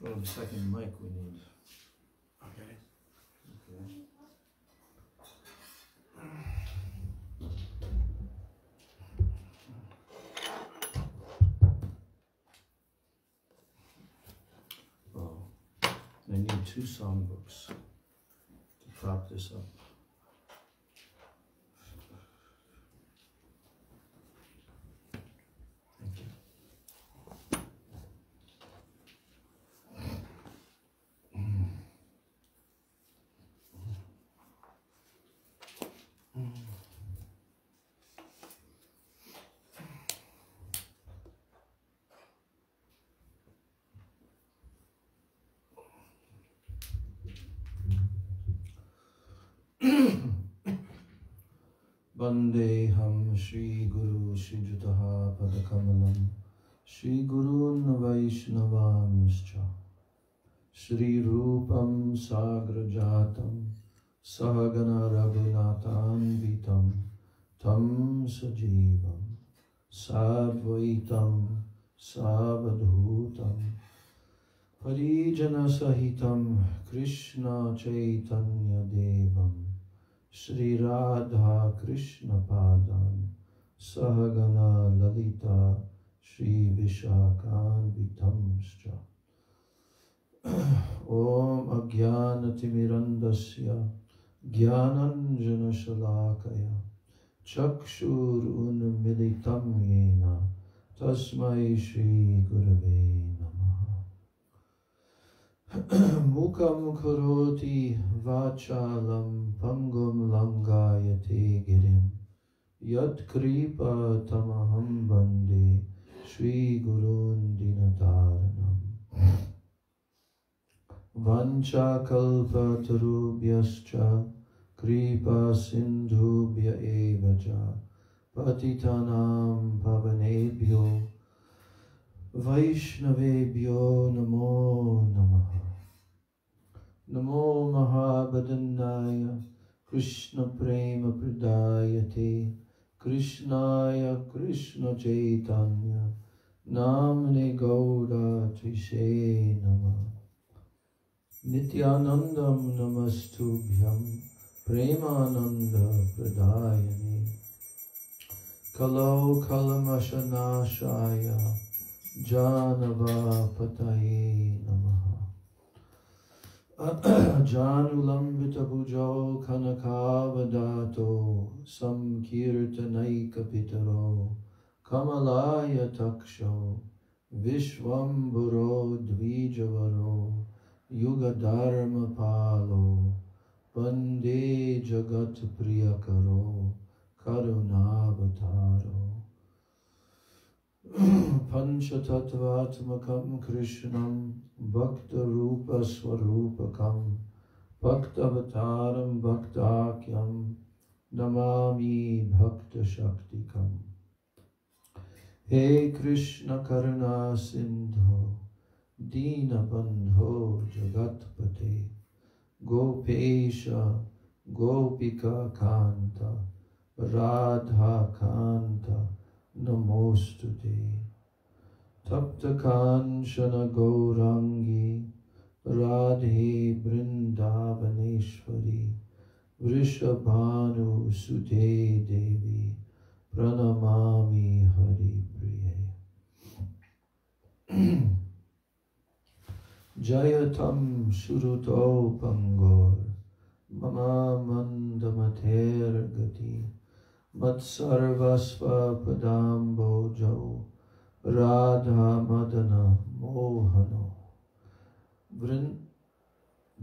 Well, the second mic we need. Okay. Okay. Well, I need 2 songbooks to prop this up. Thank you. Vandeham Shri Guru Shri Jutaha Padakamalam Shri Gurun Vaishnavamscha Shri Rupam Sagrajatam Sahagana Raghunathan Vitam Tam Sajivam Sadvaitam Savadhutam Parijana Sahitam Krishna Chaitanya Devam Shri Radha Krishna Padan Sahagana Lalita Shri Vishakhan Vitamscha Om Ajnanatimirandasya Jnananjana Shalakaya Chakshur Unmilitam Yena Tasmai Shri Gurave Namaha Mukam Karoti Vachalam Pangum Langayate Girim Yat Kripa Tamaham Bande Shri Gurun Dinataranam Vancha Kalpa Tarubhyascha Kripa Sindhubhya Evacha Patitanam Pavanebhyo Vaishnavebhyo Namo Namaha Namo Mahabhadanaya Krishna Prema Pradayate Krishnaya Krishna Chaitanya Namne Gauda Trishe Nama Nityanandam Namastubhyam Premananda Pradayane Kalo Kalamashanashaya Janava Pataye Namaha Janulambita Bhujo Kanakavadato Samkirtanaika Pitaro Kamalaya Taksho Vishwamburo Dvijavaro Yuga Dharma Palo Bande Jagat Priyakaro Karunavataro Panchatattvatmakam Krishnam Bhakta Rupa Swarupakam Bhaktavataram Bhaktakyam Namami Bhakta Shaktikam He Krishna Karuna Sindho Dina Bandho Jagatpate Gopesha Gopika Kanta Radha Kanta Namostute Tapta Kanchana Gaurangi Radhe Vrindavaneshwari Vrishabhanu Sute Devi Pranamami Hari Priye Jayatam Shuruto Pangor Mama Mandamater Gati Matsarvasva Padambojo Radha Madana Mohano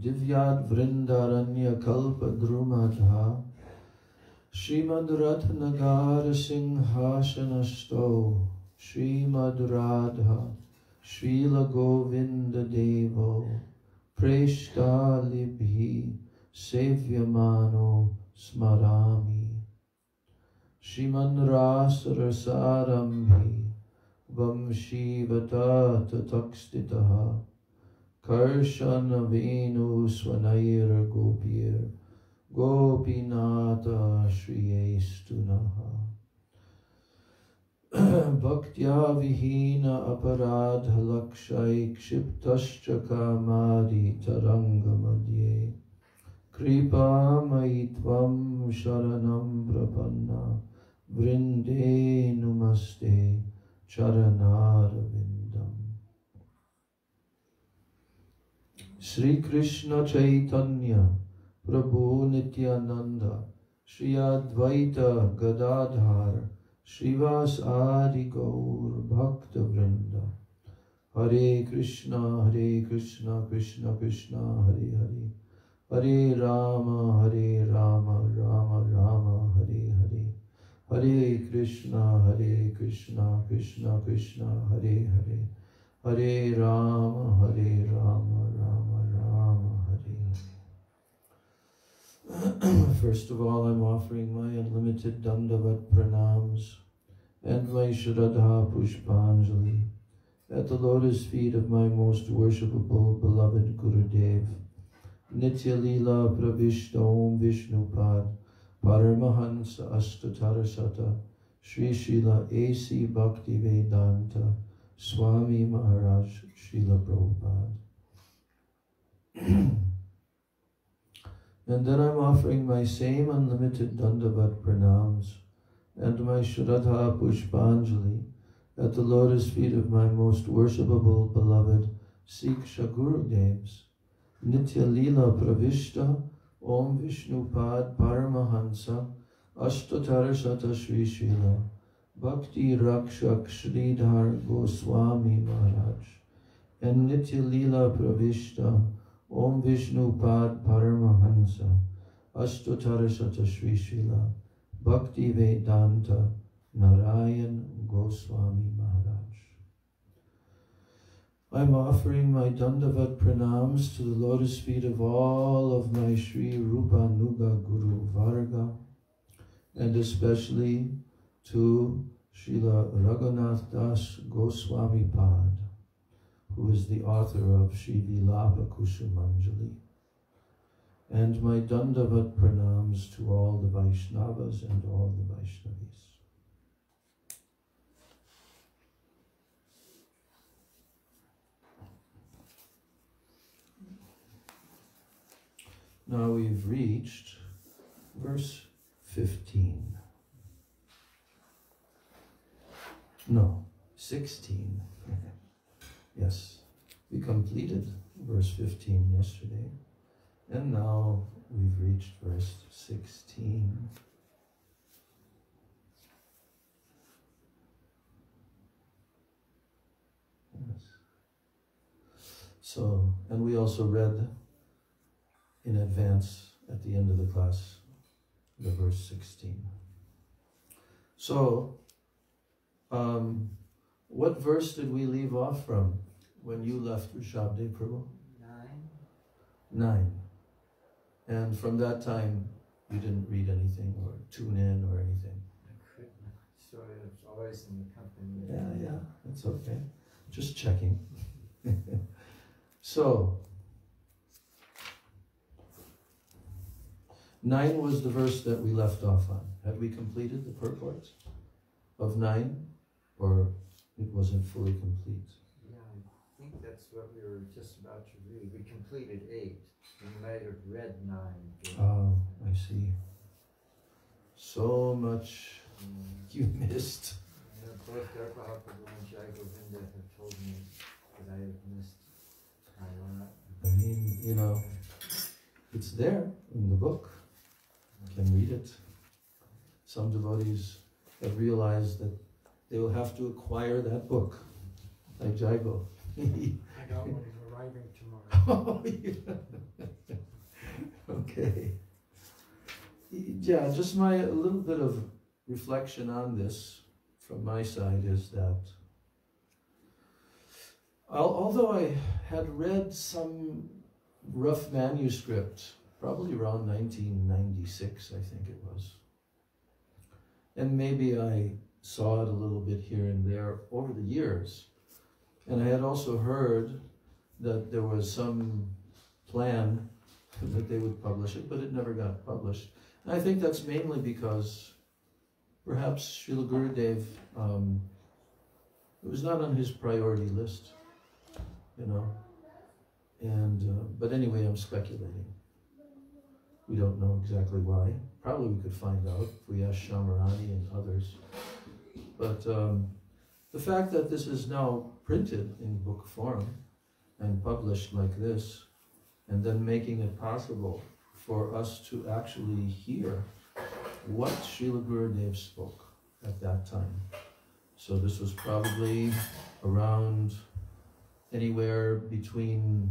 Divyad Vrindaranya Kalpa Drumadha Srimad Ratnagar Singhashanasto Srimad Radha Srila Govinda Devo Preshta Libhi Sevyamano Smarami Shriman Rasarasarambhi Vamshivata Tatakstitaha Karshana Venu Swanair Gopir Gopinata Shriyestunaha Bhaktya vihina aparadha lakshay kshiptascha kamadi taranga madhye kripa maitvam sharanam prapanna vrinde numaste charanarvindam. Sri Krishna Chaitanya Prabhu Nityananda Shri Advaita Gadadhar Srivas Adi Gaur Bhakta Vrinda Hare Krishna Krishna Krishna Hare Hare Hare Rama Rama Rama Hare Hare Hare Krishna Krishna Krishna Hare Hare Hare Rama Rama Rama Hare Hare. First of all, I'm offering my unlimited Dandavat pranams and my Shraddha Pushpanjali at the lotus feet of my most worshipable beloved Gurudev, Nitya Lila Pravishta Om Vishnupad Paramahansa Astatarasata Sri Srila A.C. Bhakti Vedanta Swami Maharaj Srila Prabhupada. And then I'm offering my same unlimited Dandavat pranams and my Shraddha Pushpanjali at the lotus feet of my most worshipable beloved Siksha Gurudevs, Nitya Lila Pravishta Om Vishnupad Paramahansa Ashtatarasata Sri Srila Bhakti Rakshak Sridhar Goswami Maharaj and Nitya Lila Pravishta Om Vishnupad Paramahansa Ashtotarasata Sri Srila Bhakti Vedanta Narayan Goswami Maharaj. I'm offering my Dandavat pranams to the lotus feet of all of my Sri Rupanuga Guru Varga, and especially to Srila Raghunath Das Goswami Pad, who is the author of Sri Vilapa-kusumanjali, and my Dandavat pranams to all the Vaishnavas and all the Vaishnavis. Now we've reached verse 15. No, 16. Yes, we completed verse 15 yesterday, and now we've reached verse 16. Yes. So, and we also read in advance at the end of the class the verse 16. So, what verse did we leave off from when you left Rishabdev Prabhu? 9. And from that time, you didn't read anything or tune in or anything? I couldn't. Sorry, I was always in the company. Yeah, that's okay. Just checking. So, 9 was the verse that we left off on. Had we completed the purport of 9? Or it wasn't fully complete? Yeah, I think that's what we were just about to read. We completed 8. We might have read 9. Oh, I see. So much you missed. Yeah, both Vilapa and Govinda have told me that I have missed a lot. I mean, you know, it's there in the book. You can read it. Some devotees have realized that they will have to acquire that book, like Jaigo. I got one arriving tomorrow. Oh, yeah. Okay. Yeah, just a little bit of reflection on this from my side is that although I had read some rough manuscript, probably around 1996, I think it was, and maybe I saw it a little bit here and there over the years. And I had also heard that there was some plan that they would publish it, but it never got published. And I think that's mainly because perhaps Srila Gurudev, it was not on his priority list, you know. And but anyway, I'm speculating. We don't know exactly why. Probably we could find out if we ask Shamarani and others. But the fact that this is now printed in book form and published like this, and then making it possible for us to actually hear what Srila Gurudev spoke at that time. So this was probably around anywhere between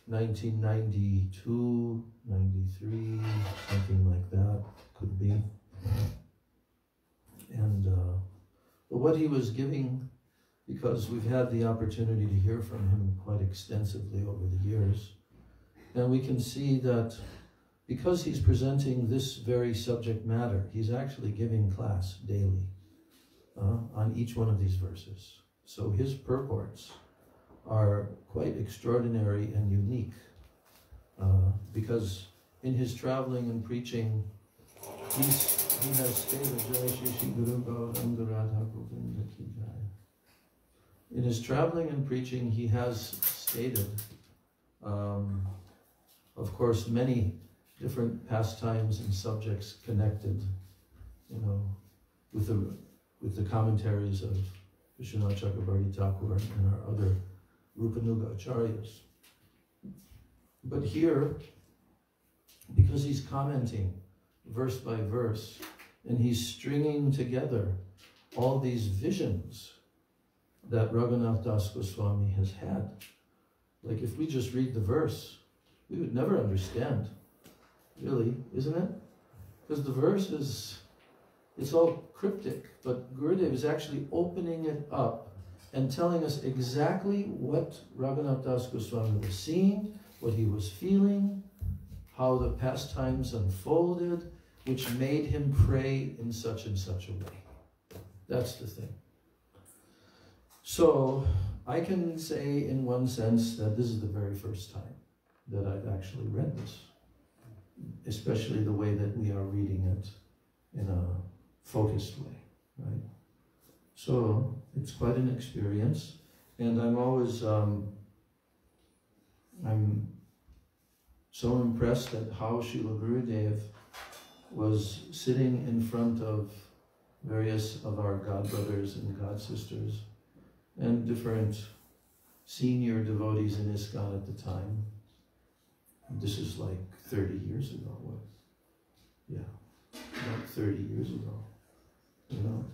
1992, 93, something like that, could be. And but what he was giving, because we've had the opportunity to hear from him quite extensively over the years, and we can see that because he's presenting this very subject matter, he's actually giving class daily on each one of these verses. So his purports are quite extraordinary and unique, because in his traveling and preaching, he has stated, in his traveling and preaching, he has stated, of course, many different pastimes and subjects connected, you know, with the commentaries of Vishwanath Chakrabarti Thakur and our other Rupanuga Acharyas. But here, because he's commenting verse by verse, and he's stringing together all these visions that Raghunath Das Goswami has had. Like if we just read the verse, we would never understand, really, isn't it? Because the verse it's all cryptic, but Gurudev is actually opening it up and telling us exactly what Raghunath Das Goswami was seeing, what he was feeling, how the pastimes unfolded, which made him pray in such and such a way. That's the thing. So I can say in one sense that this is the very first time that I've actually read this, especially the way that we are reading it in a focused way, right? So it's quite an experience, and I'm always, I'm so impressed at how Srila Gurudev was sitting in front of various of our godbrothers and godsisters and different senior devotees in ISKCON at the time. This is like 30 years ago. What? Yeah, about 30 years ago, you know.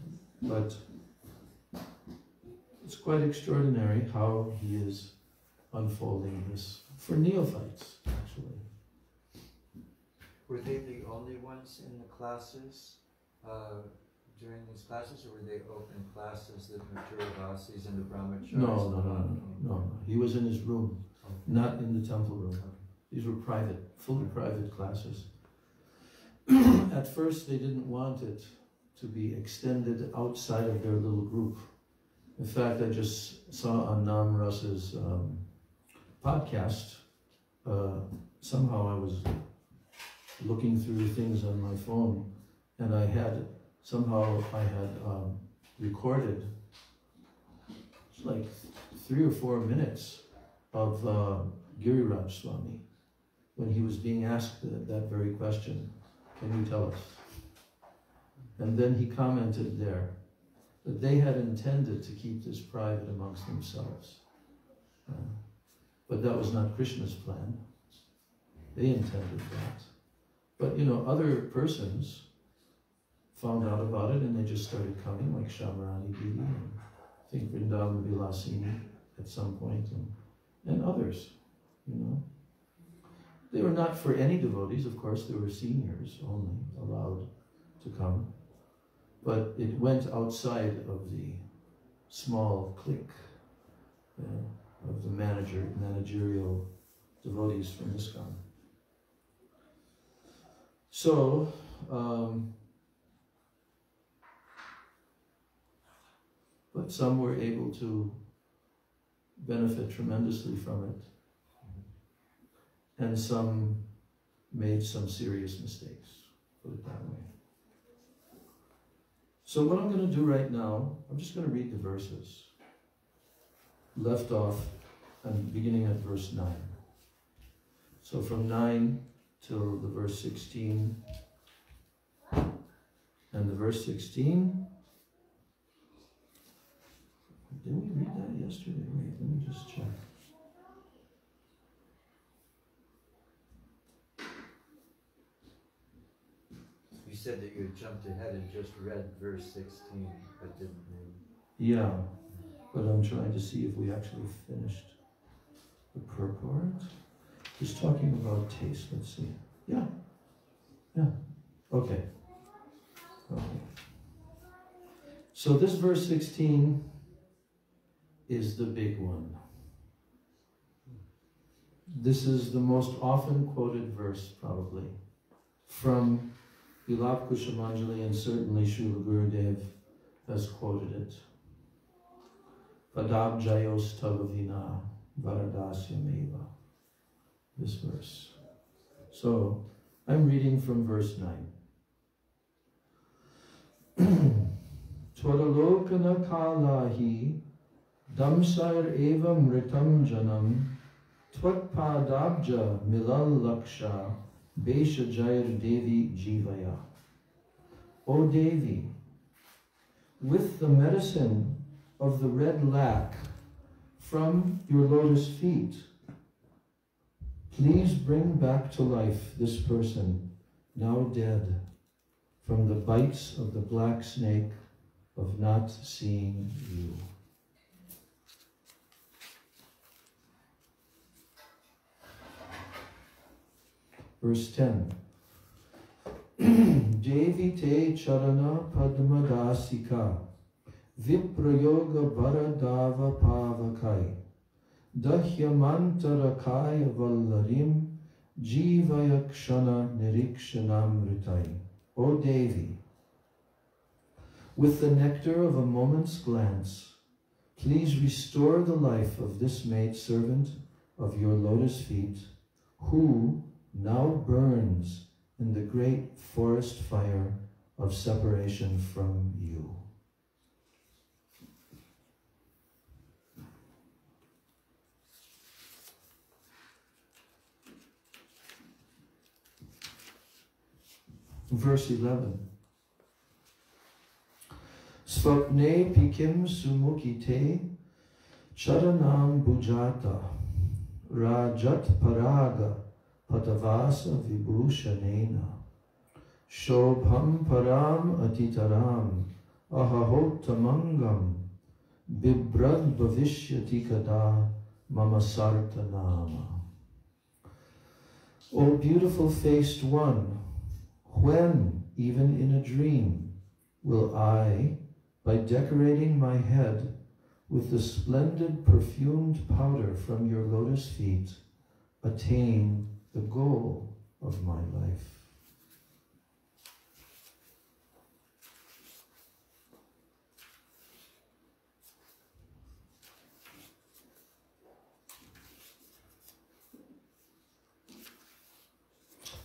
But it's quite extraordinary how he is unfolding this for neophytes, actually. Were they the only ones in the classes during these classes, or were they open classes that Maturavasis and the Brahmacharis? No. He was in his room, not in the temple room. These were private, fully private classes. At first, they didn't want it to be extended outside of their little group. In fact, I just saw on Nam Ras's podcast, somehow I was looking through things on my phone, and I had recorded like 3 or 4 minutes of Giriraj Swami when he was being asked that very question, can you tell us? And then he commented there that they had intended to keep this private amongst themselves. But that was not Krishna's plan. They intended that. But, you know, other persons found out about it and they just started coming, like Shamarani Didi, and I think Vrindavan Vilasini at some point, and others, you know. They were not for any devotees, of course, they were seniors only allowed to come. But it went outside of the small clique of the managerial devotees from ISKCON. So, but some were able to benefit tremendously from it, and some made some serious mistakes, put it that way. So what I'm going to do right now, I'm just going to read the verses. Left off and beginning at verse 9. So from 9 till the verse 16. And the verse 16. Didn't we read that yesterday? Wait, let me just check. You said that you had jumped ahead and just read verse 16, but didn't read. Yeah, but I'm trying to see if we actually finished the purport. Just talking about taste, let's see. Yeah, okay. So this verse 16 is the big one. This is the most often quoted verse, probably, from Vilapa-kusumanjali, and certainly Srila Gurudev has quoted it. Padabjayos tavavina varadasyameva. This verse. So, I'm reading from verse 9. Twadalokana kalahi damsar eva mritam janam tvatpadabja milal laksha Besha Jair Devi Jivaya. O Devi, with the medicine of the red lac from your lotus feet, please bring back to life this person, now dead, from the bites of the black snake of not seeing you. Verse 10. Devi te charana padmadasika viprayoga bharadava pavakai dahyamantarakaya vallarim jivayakshana nirikshanamritai. O Devi, with the nectar of a moment's glance, please restore the life of this maidservant of your lotus feet, who now burns in the great forest fire of separation from you. Verse 11. Svapne pikim sumukite charanam bujata rajat paraga Patavasa vibhushanena Shobham param atitaram Ahahottamangam Bibrad bhavishyati kada Mama sartanama. O beautiful faced one, when, even in a dream, will I, by decorating my head with the splendid perfumed powder from your lotus feet, attain the goal of my life?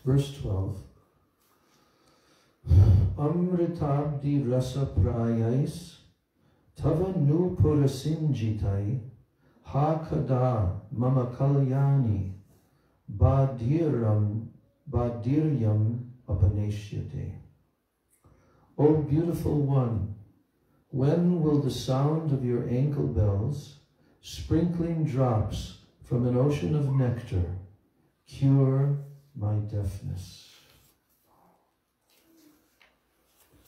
Verse 12. Amritabdi rasa prayais tava nu purasinjitai hakada mama kalyani Badiryam apaneshyate. O beautiful one, when will the sound of your ankle bells, sprinkling drops from an ocean of nectar, cure my deafness?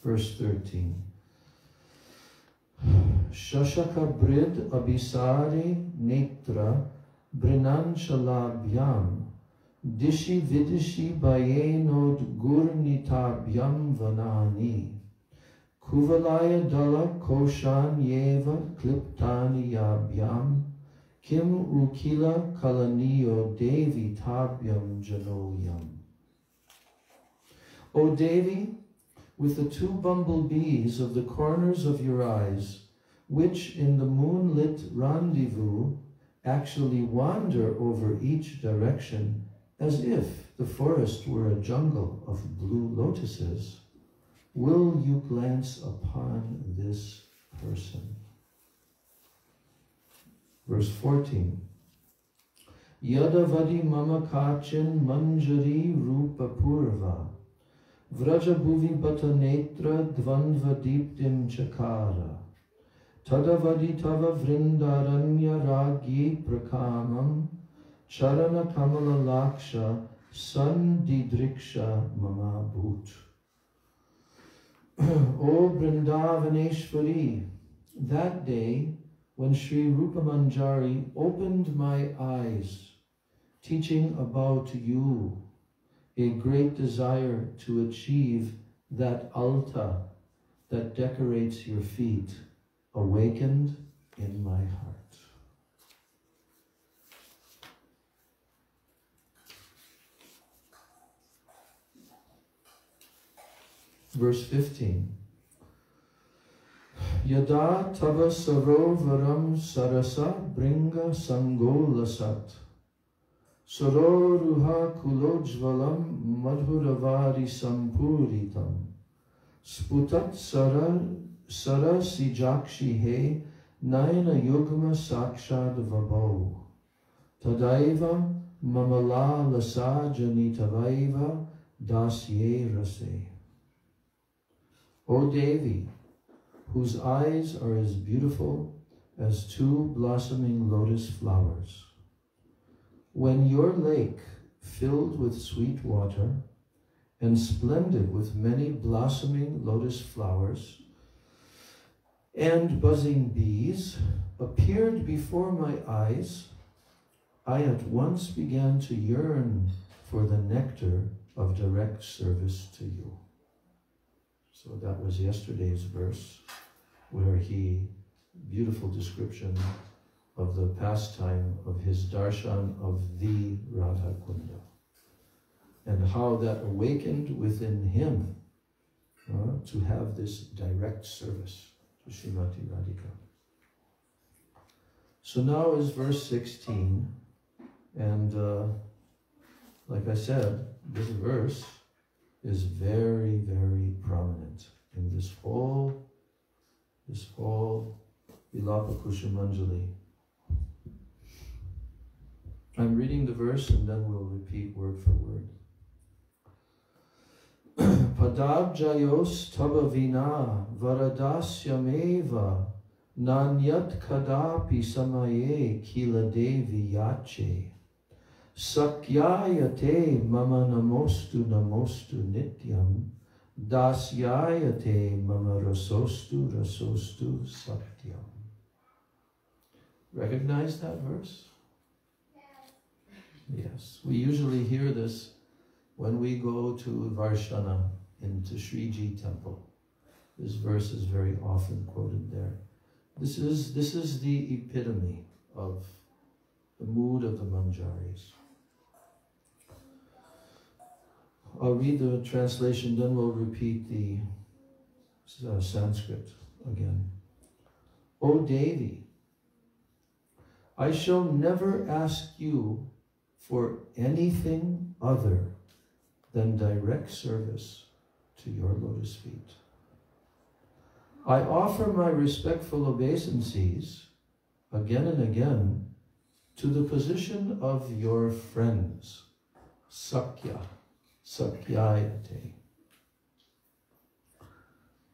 Verse 13. Shashaka brid abhisari netra Brinanchalabhyam Dishi Vidishi Bayenod Gurnitabhyam Vanani Kuvalaya Dala Koshan Yeva Kliptani Yabhyam Kim Ukila Kalaniyo Devi Tabhyam Janoyam. O Devi, with the two bumblebees of the corners of your eyes, which in the moonlit rendezvous actually wander over each direction as if the forest were a jungle of blue lotuses, will you glance upon this person? Verse 14. Yadavadi mama kachin manjari rupa purva vraja bhuvi bata netra dvandva deeptim chakara tadavadi tava vrindaranya ragi prakamam charana kamala laksha sandidriksha mama bhut. O Vrindavaneshwari, that day when Sri Rupa-manjari opened my eyes, teaching about you, a great desire to achieve that alta that decorates your feet, awakened in my heart. Verse 15. Yada tava sarovaram sarasa bringa sangolasat sororuha kulojvalam madhuravari sampuritam sputat sarasijakshi he naina yugma sakshad vabho tadaiva mamala lasa janitavaiva dasye rase. O Devi, whose eyes are as beautiful as two blossoming lotus flowers, when your lake, filled with sweet water and splendid with many blossoming lotus flowers and buzzing bees, appeared before my eyes, I at once began to yearn for the nectar of direct service to you. So that was yesterday's verse, where he, beautiful description of the pastime of his darshan of the Radha Kunda, and how that awakened within him to have this direct service to Srimati Radhika. So now is verse 16, and like I said, this verse is very, very prominent in this whole Vilapa-kusumanjali. I'm reading the verse and then we'll repeat word for word. Padabjayos tabavina varadasya nanyat kadapi samaye kila devi yache sakyayate mama namostu nityam dasyayate mama rasostu satyam. Recognize that verse? Yes. We usually hear this when we go to Varshana into Sriji temple. This verse is very often quoted there. This is the epitome of the mood of the Manjaris. I'll read the translation, then we'll repeat the Sanskrit again. O Devi, I shall never ask you for anything other than direct service to your lotus feet. I offer my respectful obeisances again and again to the position of your friends, Sakyayate.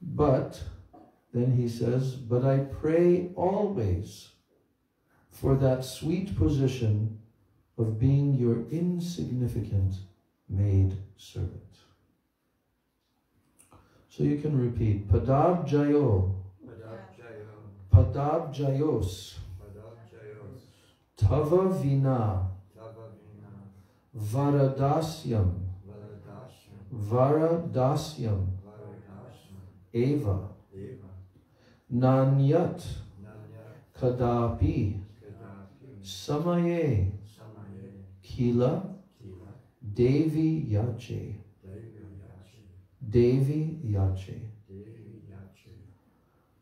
But, then he says, but I pray always for that sweet position of being your insignificant maid servant. So you can repeat, Padabjayo, Padabjayos, Tava Vina, Varadasyam, Varadasyam, Eva, Nanyat, Kadapi, Samaye, Kila, Devi Yache, Devi Yache,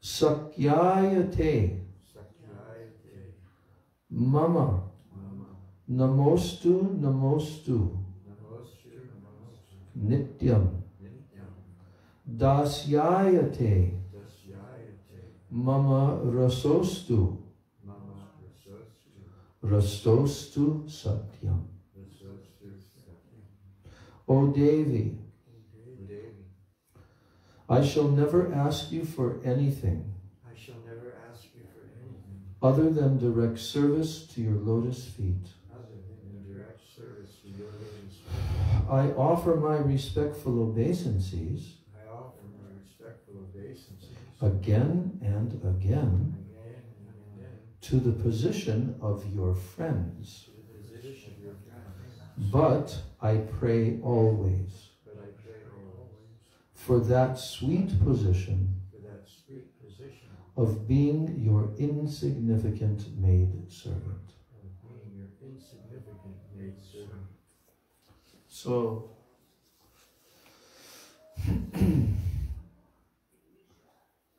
Sakyayate, Mama, Namostu, Nityam, Dasyayate mama rasostu rastostu satyam. O Devi, I shall never ask you for anything other than direct service to your lotus feet. I offer my respectful obeisances again and again to the position of your friends. But I pray always for that sweet position of being your insignificant maid-servant. So,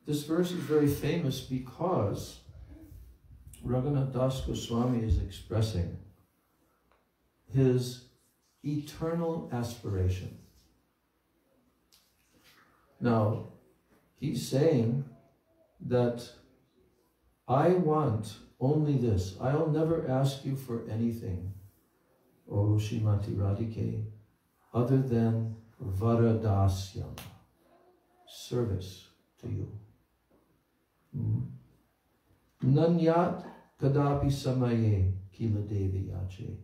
this verse is very famous because Raghunath Das Goswami is expressing his eternal aspiration. Now, he's saying that I want only this. I'll never ask you for anything, O Srimati Radhike, other than Varadasyam, service to you. Nanyat kadapi samaye kila devi yache.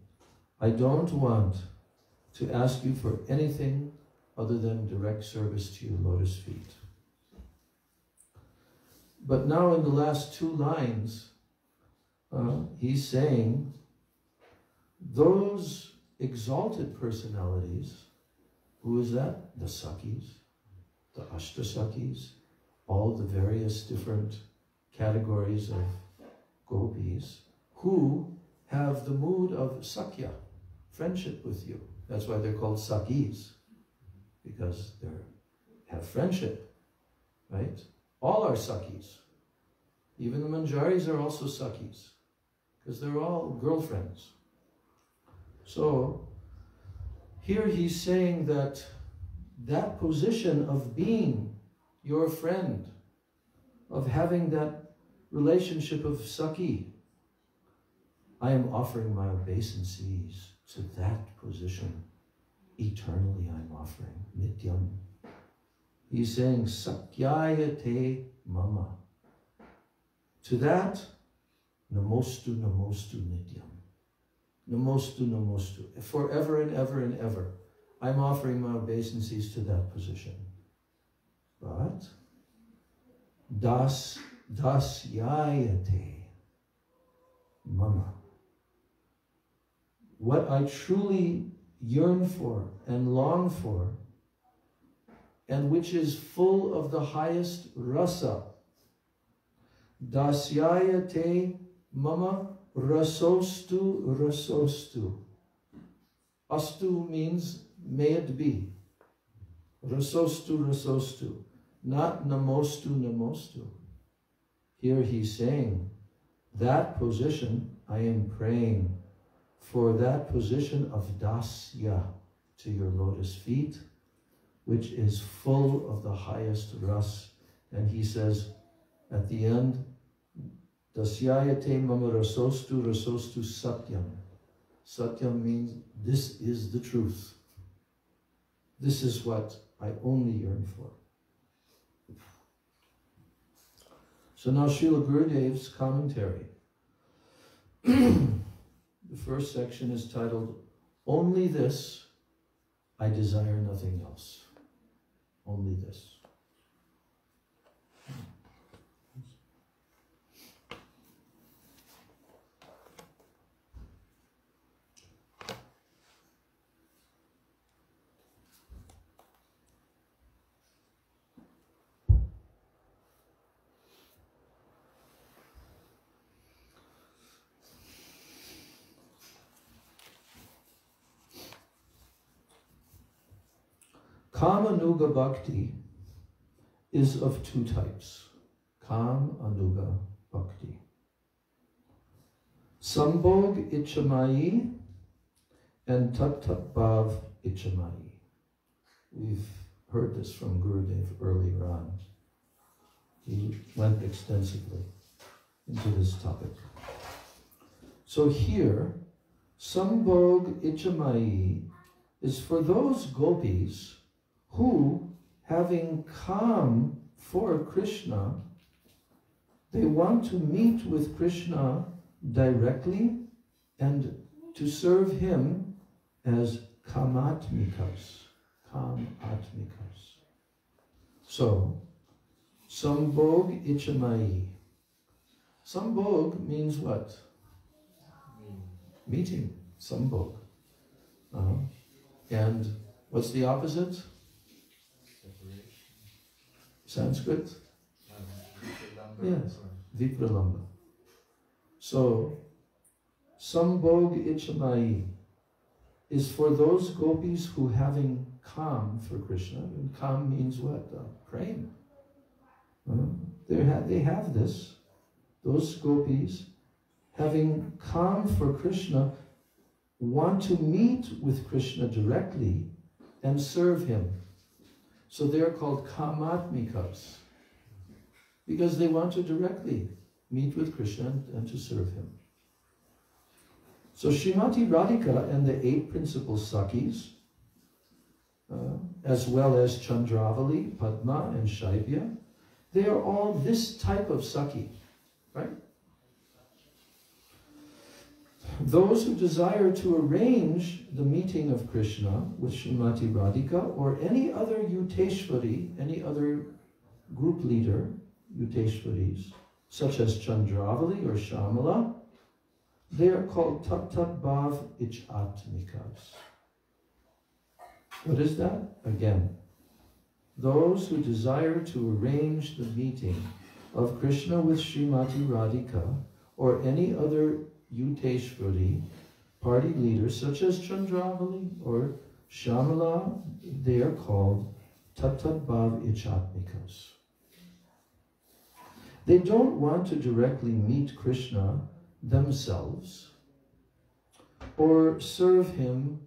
I don't want to ask you for anything other than direct service to your lotus feet. But now in the last two lines, he's saying, those exalted personalities, who is that? The Sakis, the Ashtasakis, all the various different categories of gopis, who have the mood of Sakya, friendship with you. That's why they're called Sakis, because they have friendship, right? All are Sakis. Even the Manjaris are also Sakis, because they're all girlfriends. So, here he's saying that that position of being your friend, of having that relationship of Saki, I am offering my obeisances to that position. Eternally I'm offering, Nityam. He's saying, Sakyayate mama. To that, Namostu, Namostu, Nityam. Namostu, Namostu. Forever and ever and ever, I'm offering my obeisances to that position. But, Dasyayate mama. What I truly yearn for and long for, and which is full of the highest rasa. Dasyayate mama rasostu rasostu. Astu means may it be. Rasostu rasostu. Not namostu namostu. Here he's saying, that position I am praying for, that position of dasya to your lotus feet, which is full of the highest ras. And he says at the end, Dasyayate mama rasostu rasostu satyam. Satyam means this is the truth. This is what I only yearn for. So now Srila Gurudev's commentary. The first section is titled, Only This, I Desire Nothing Else. Only this. Kama-nuga bhakti is of two types. Kam-anuga bhakti. Sambhog ichamayi and tat-tat bhav ichamayi. We've heard this from Gurudev earlier on. He went extensively into this topic. So here, Sambhog Ichamai is for those gopis who, having come for Krishna, they want to meet with Krishna directly and to serve him as kamatmikas. Kamatmikas. So, Sambhog Ichamai. Sambhog means what? Meeting. Sambhog. And what's the opposite? Separation. Sanskrit? Vipralamba. Yes. Vipralamba. So, Sambhog Ichamai is for those gopis who, having come for Krishna, and come means what? Praying. They have this. Those gopis, having come for Krishna, want to meet with Krishna directly and serve him. So they're called kamatmikas, because they want to directly meet with Krishna and to serve him. So Srimati Radhika and the 8 principal Sakhis, as well as Chandravali, Padma, and Shaibya, they are all this type of Sakhi, right? Those who desire to arrange the meeting of Krishna with Srimati Radhika or any other Yuteshwari, any other group leader, Yuteshwaris, such as Chandravali or Shamala, they are called Tat Bhav Ichatmikas. What is that? Again, those who desire to arrange the meeting of Krishna with Srimati Radhika or any other Yuteshwari party leaders such as Chandravali or Shamala, they are called Tat Bhav Ichatmikas. They don't want to directly meet Krishna themselves or serve him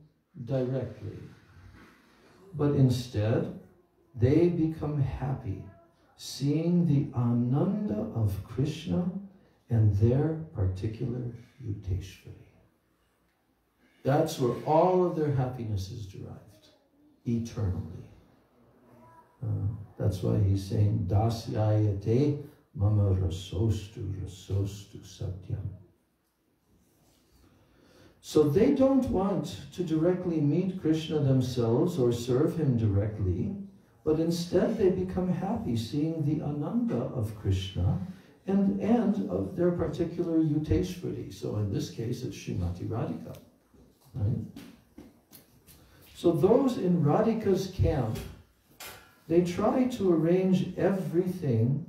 directly, but instead they become happy seeing the Ananda of Krishna and their particular Yuteshwari. That's where all of their happiness is derived, eternally. That's why he's saying, Dasyayate mama rasostu satyam. So they don't want to directly meet Krishna themselves or serve him directly, but instead they become happy seeing the Ananda of Krishna and of their particular Yuteshwari. So in this case, it's Srimati Radhika. Right? So those in Radhika's camp, they try to arrange everything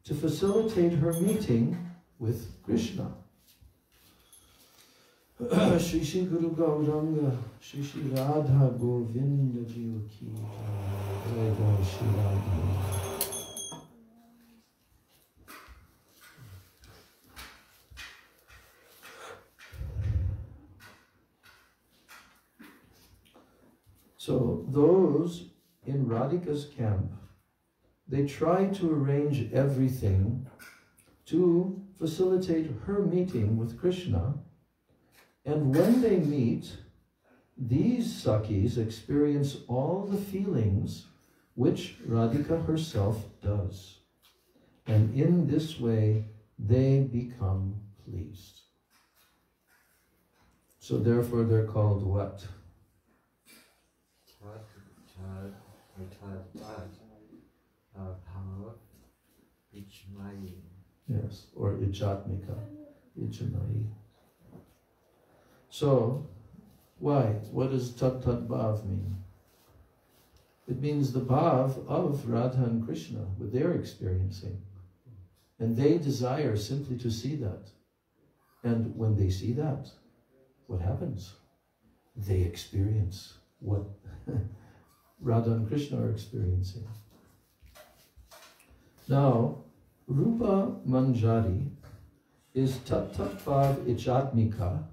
to facilitate her meeting with Krishna. Shri Shri Guru Gauranga, Shri Shri Radha Govinda Jiva Ki Jai Jai Shri Radha. So those in Radhika's camp, they try to arrange everything to facilitate her meeting with Krishna. And when they meet, these Sakhis experience all the feelings which Radhika herself does. And in this way, they become pleased. So therefore they're called what? Yes, or Ichatmika, Ichamai. So, why? What does Tat Bhav mean? It means the Bhav of Radha and Krishna, what they're experiencing. And they desire simply to see that. And when they see that, what happens? They experience what Radha and Krishna are experiencing. Now, Rupa Manjari is Tat Bhav Ichatmika,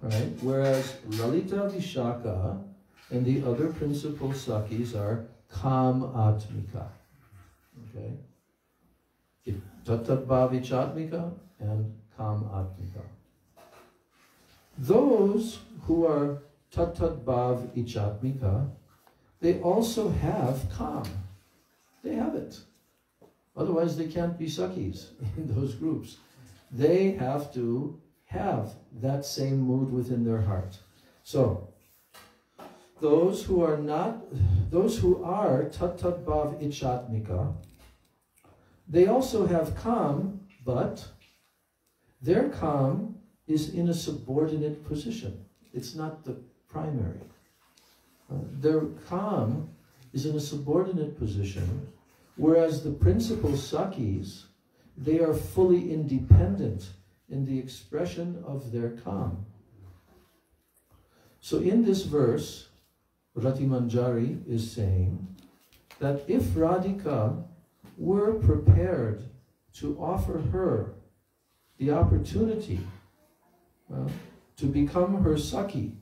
right? Whereas Lalita Vishaka And the other principal sakis are kam-atmika. Okay? Tatat-bhav-ichatmika and kam-atmika. Those who are tatat-bhav-ichatmika, they also have kam. They have it. Otherwise they can't be sakis in those groups. They have to have that same mood within their heart. So, those who are tatat-bhav-ichatmika, they also have kam, but their kam is in a subordinate position. It's not the primary. Their kam is in a subordinate position, whereas the principal sakis, they are fully independent in the expression of their kam. So in this verse, Rati Manjari is saying that if Radhika were prepared to offer her the opportunity to become her Saki,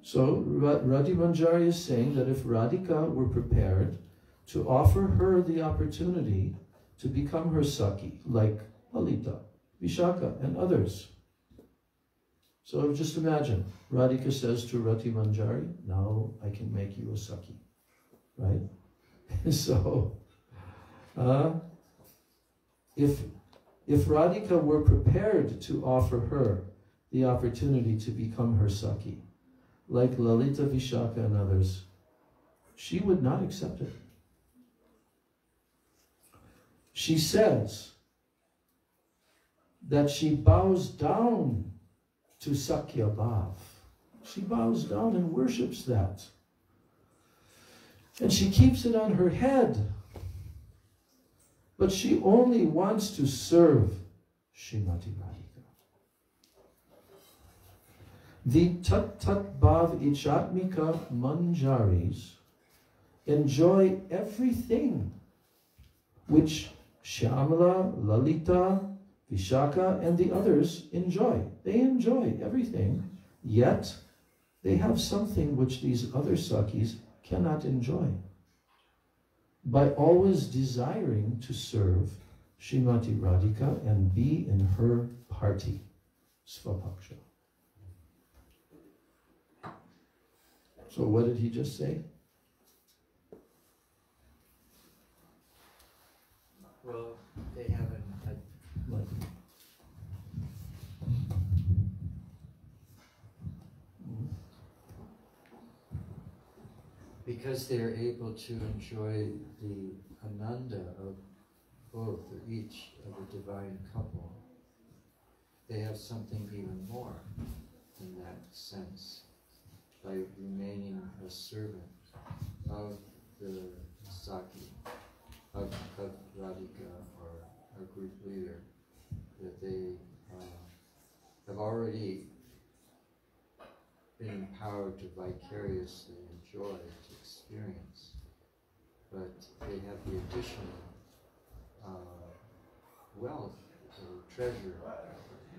so Rati Manjari is saying that if Radhika were prepared to offer her the opportunity to become her Saki, like Lalita, Vishaka, and others. So just imagine, Radhika says to Rati Manjari, now I can make you a Saki, right? So, if Radhika were prepared to offer her the opportunity to become her Saki, like Lalita, Vishaka, and others, she would not accept it. She says that she bows down to Sakya Bhav. She bows down and worships that. And she keeps it on her head. But she only wants to serve Srimati Radhika. The Tat-Tat-Bhav-Ichatmika Manjaris enjoy everything which Shyamala, Lalita, Vishaka, and the others enjoy. They enjoy everything, yet they have something which these other Sakis cannot enjoy. By always desiring to serve Srimati Radhika and be in her party, Svapaksha. So what did he just say? Well, they haven't. Because they are able to enjoy the ananda of both or each of the divine couple, they have something even more in that sense by remaining a servant of the Saki, of Radhika or a group leader, that they have already been empowered to vicariously enjoy, to experience, but they have the additional wealth or treasure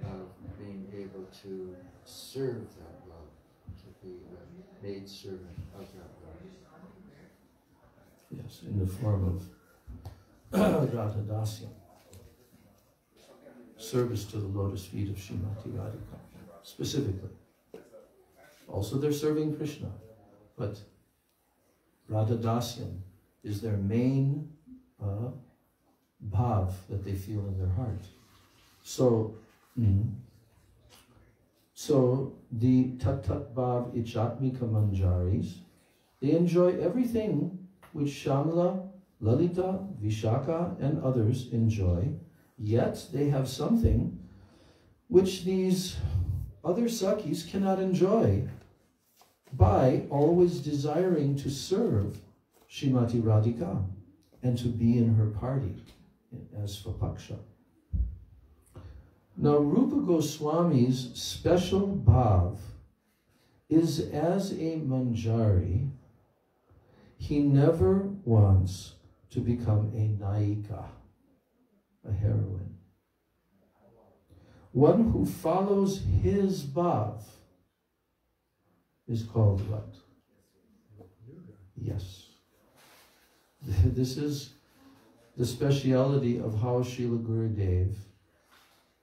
of being able to serve that love, to be the maid servant of that love. Yes, in the form of Radha Dasya, service to the lotus feet of Srimati Radhika, specifically. Also they're serving Krishna, but Radha Dasyan is their main bhav that they feel in their heart. So, so the Tat-Tat-Bhav Ichatmika Manjaris, they enjoy everything which Shamla, Lalita, Vishaka, and others enjoy, yet they have something which these other Sakis cannot enjoy by always desiring to serve Srimati Radhika and to be in her party as Svapaksha. Now, Rupa Goswami's special bhav is as a manjari. He never wants to become a naika, a heroine. One who follows his bhav is called what? Yes. This is the speciality of how Srila Gurudev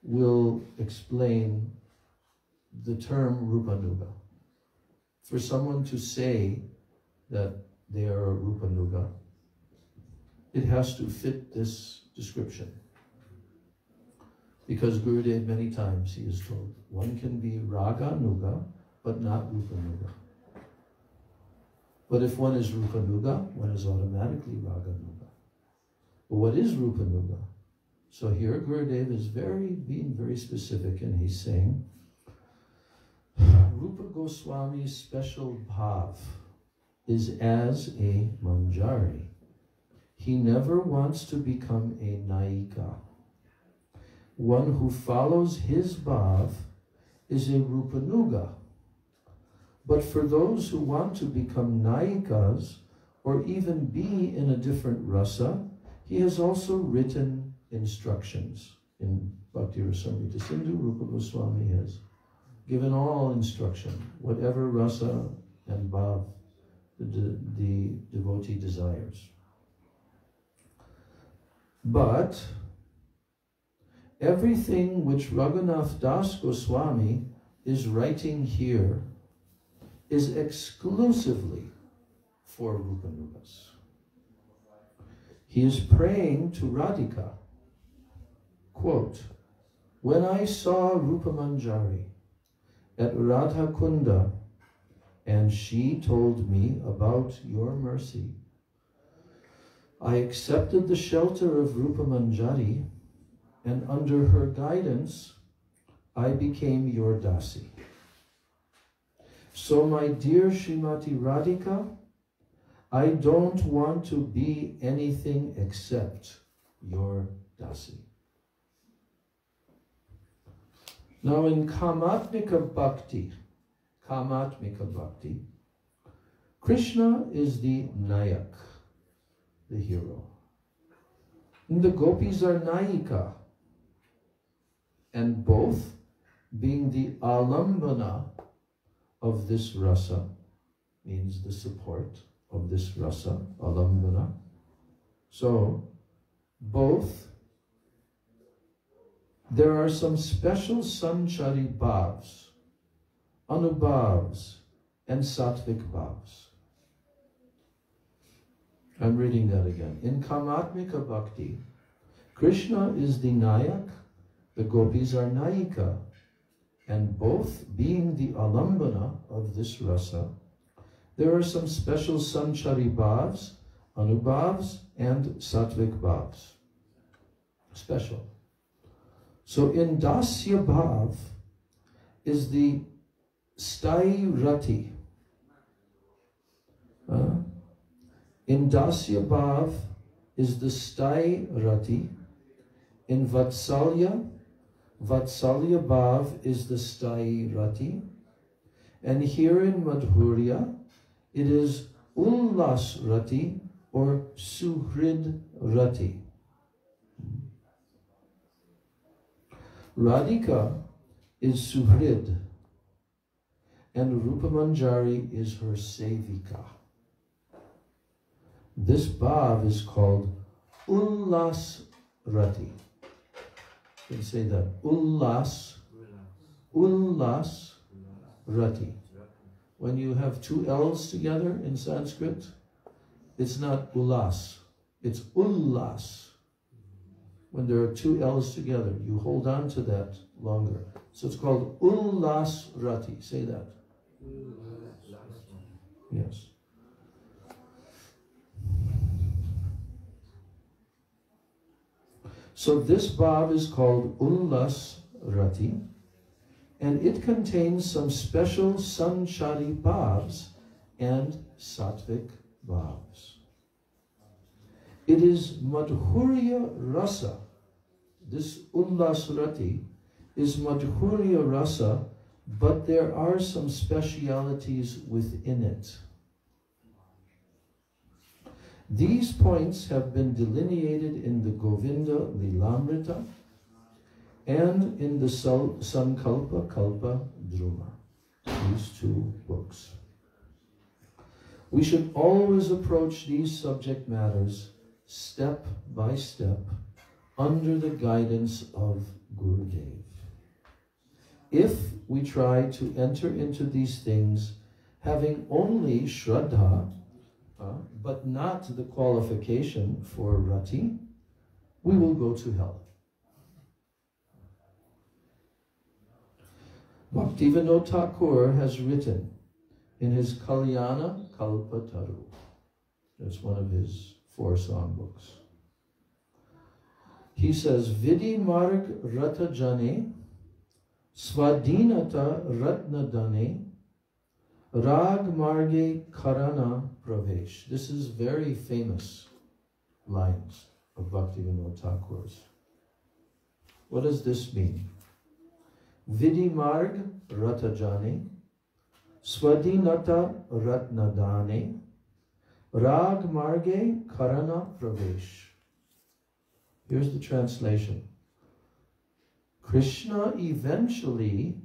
will explain the term Rupanuga. For someone to say that they are a Rupanuga, it has to fit this description. Because Gurudev, many times he is told, one can be Raga-nuga, but not Rupanuga. But if one is Rupanuga, one is automatically Raga-nuga. But what is Rupanuga? So here Gurudev is being very specific, and he's saying, Rupa Goswami's special bhav is as a manjari. He never wants to become a naika. One who follows his bhav is a Rupanuga. But for those who want to become naikas, or even be in a different rasa, he has also written instructions in Bhakti Rasamrita Sindhu. Rupa Goswami has given all instruction, whatever rasa and bhav the devotee desires. But everything which Raghunath Das Goswami is writing here is exclusively for Rupanugas. He is praying to Radhika, quote, when I saw Rupa Manjari at Radha Kunda, and she told me about your mercy, I accepted the shelter of Rupa Manjari, and under her guidance, I became your dasi. So my dear Srimati Radhika, I don't want to be anything except your dasi. Now in Kamatmika Bhakti, Krishna is the Nayak, the hero. And the gopis are Nayika, and both being the alambana of this rasa, means the support of this rasa, alambana. So, both, there are some special sanchari bhavs, anubhavs, and sattvic bhavs. I'm reading that again. In Kamatmika Bhakti, Krishna is the Nayak, the gopis are Nayika, and both being the alambana of this rasa, there are some special sanchari bhavs, anubhavs, and sattvic bhavs. Special. So in dasya bhav is the stai rati. In dasya bhav is the stai rati. In vatsalya bhav is the stai rati. And here in madhurya, it is ullas rati or suhrid rati. Radhika is suhrid, and Rupa Manjari is her sevika. This bhav is called ullas rati. You can say that. Ullas rati. When you have two L's together in Sanskrit, it's not ullas, it's ullas. When there are two L's together, you hold on to that longer. So it's called ullas rati. Say that. Yes. So this bhav is called ullas rati, and it contains some special sanchari bhavs and sattvic bhavs. It is madhurya rasa. This ullas rati is madhurya rasa, but there are some specialities within it. These points have been delineated in the Govinda Lilamrita and in the Sankalpa Kalpa Druma. these two books. We should always approach these subject matters step by step under the guidance of Gurudev. If we try to enter into these things having only Shraddha, but not the qualification for Rati, we will go to hell. Bhaktivinoda Thakur has written in his Kalyana Kalpataru, that's one of his 4 songbooks. He says, Vidhi Marg Rata Jane, Swadhinata Ratnadane, Rag Marge Karana Pravesh. This is very famous lines of Bhaktivinoda Thakur's. What does this mean? Vidhi Marg Rata Jane, Swadhinata Ratnadane, Rag Marge Karana Pravesh. Here's the translation. Krishna eventually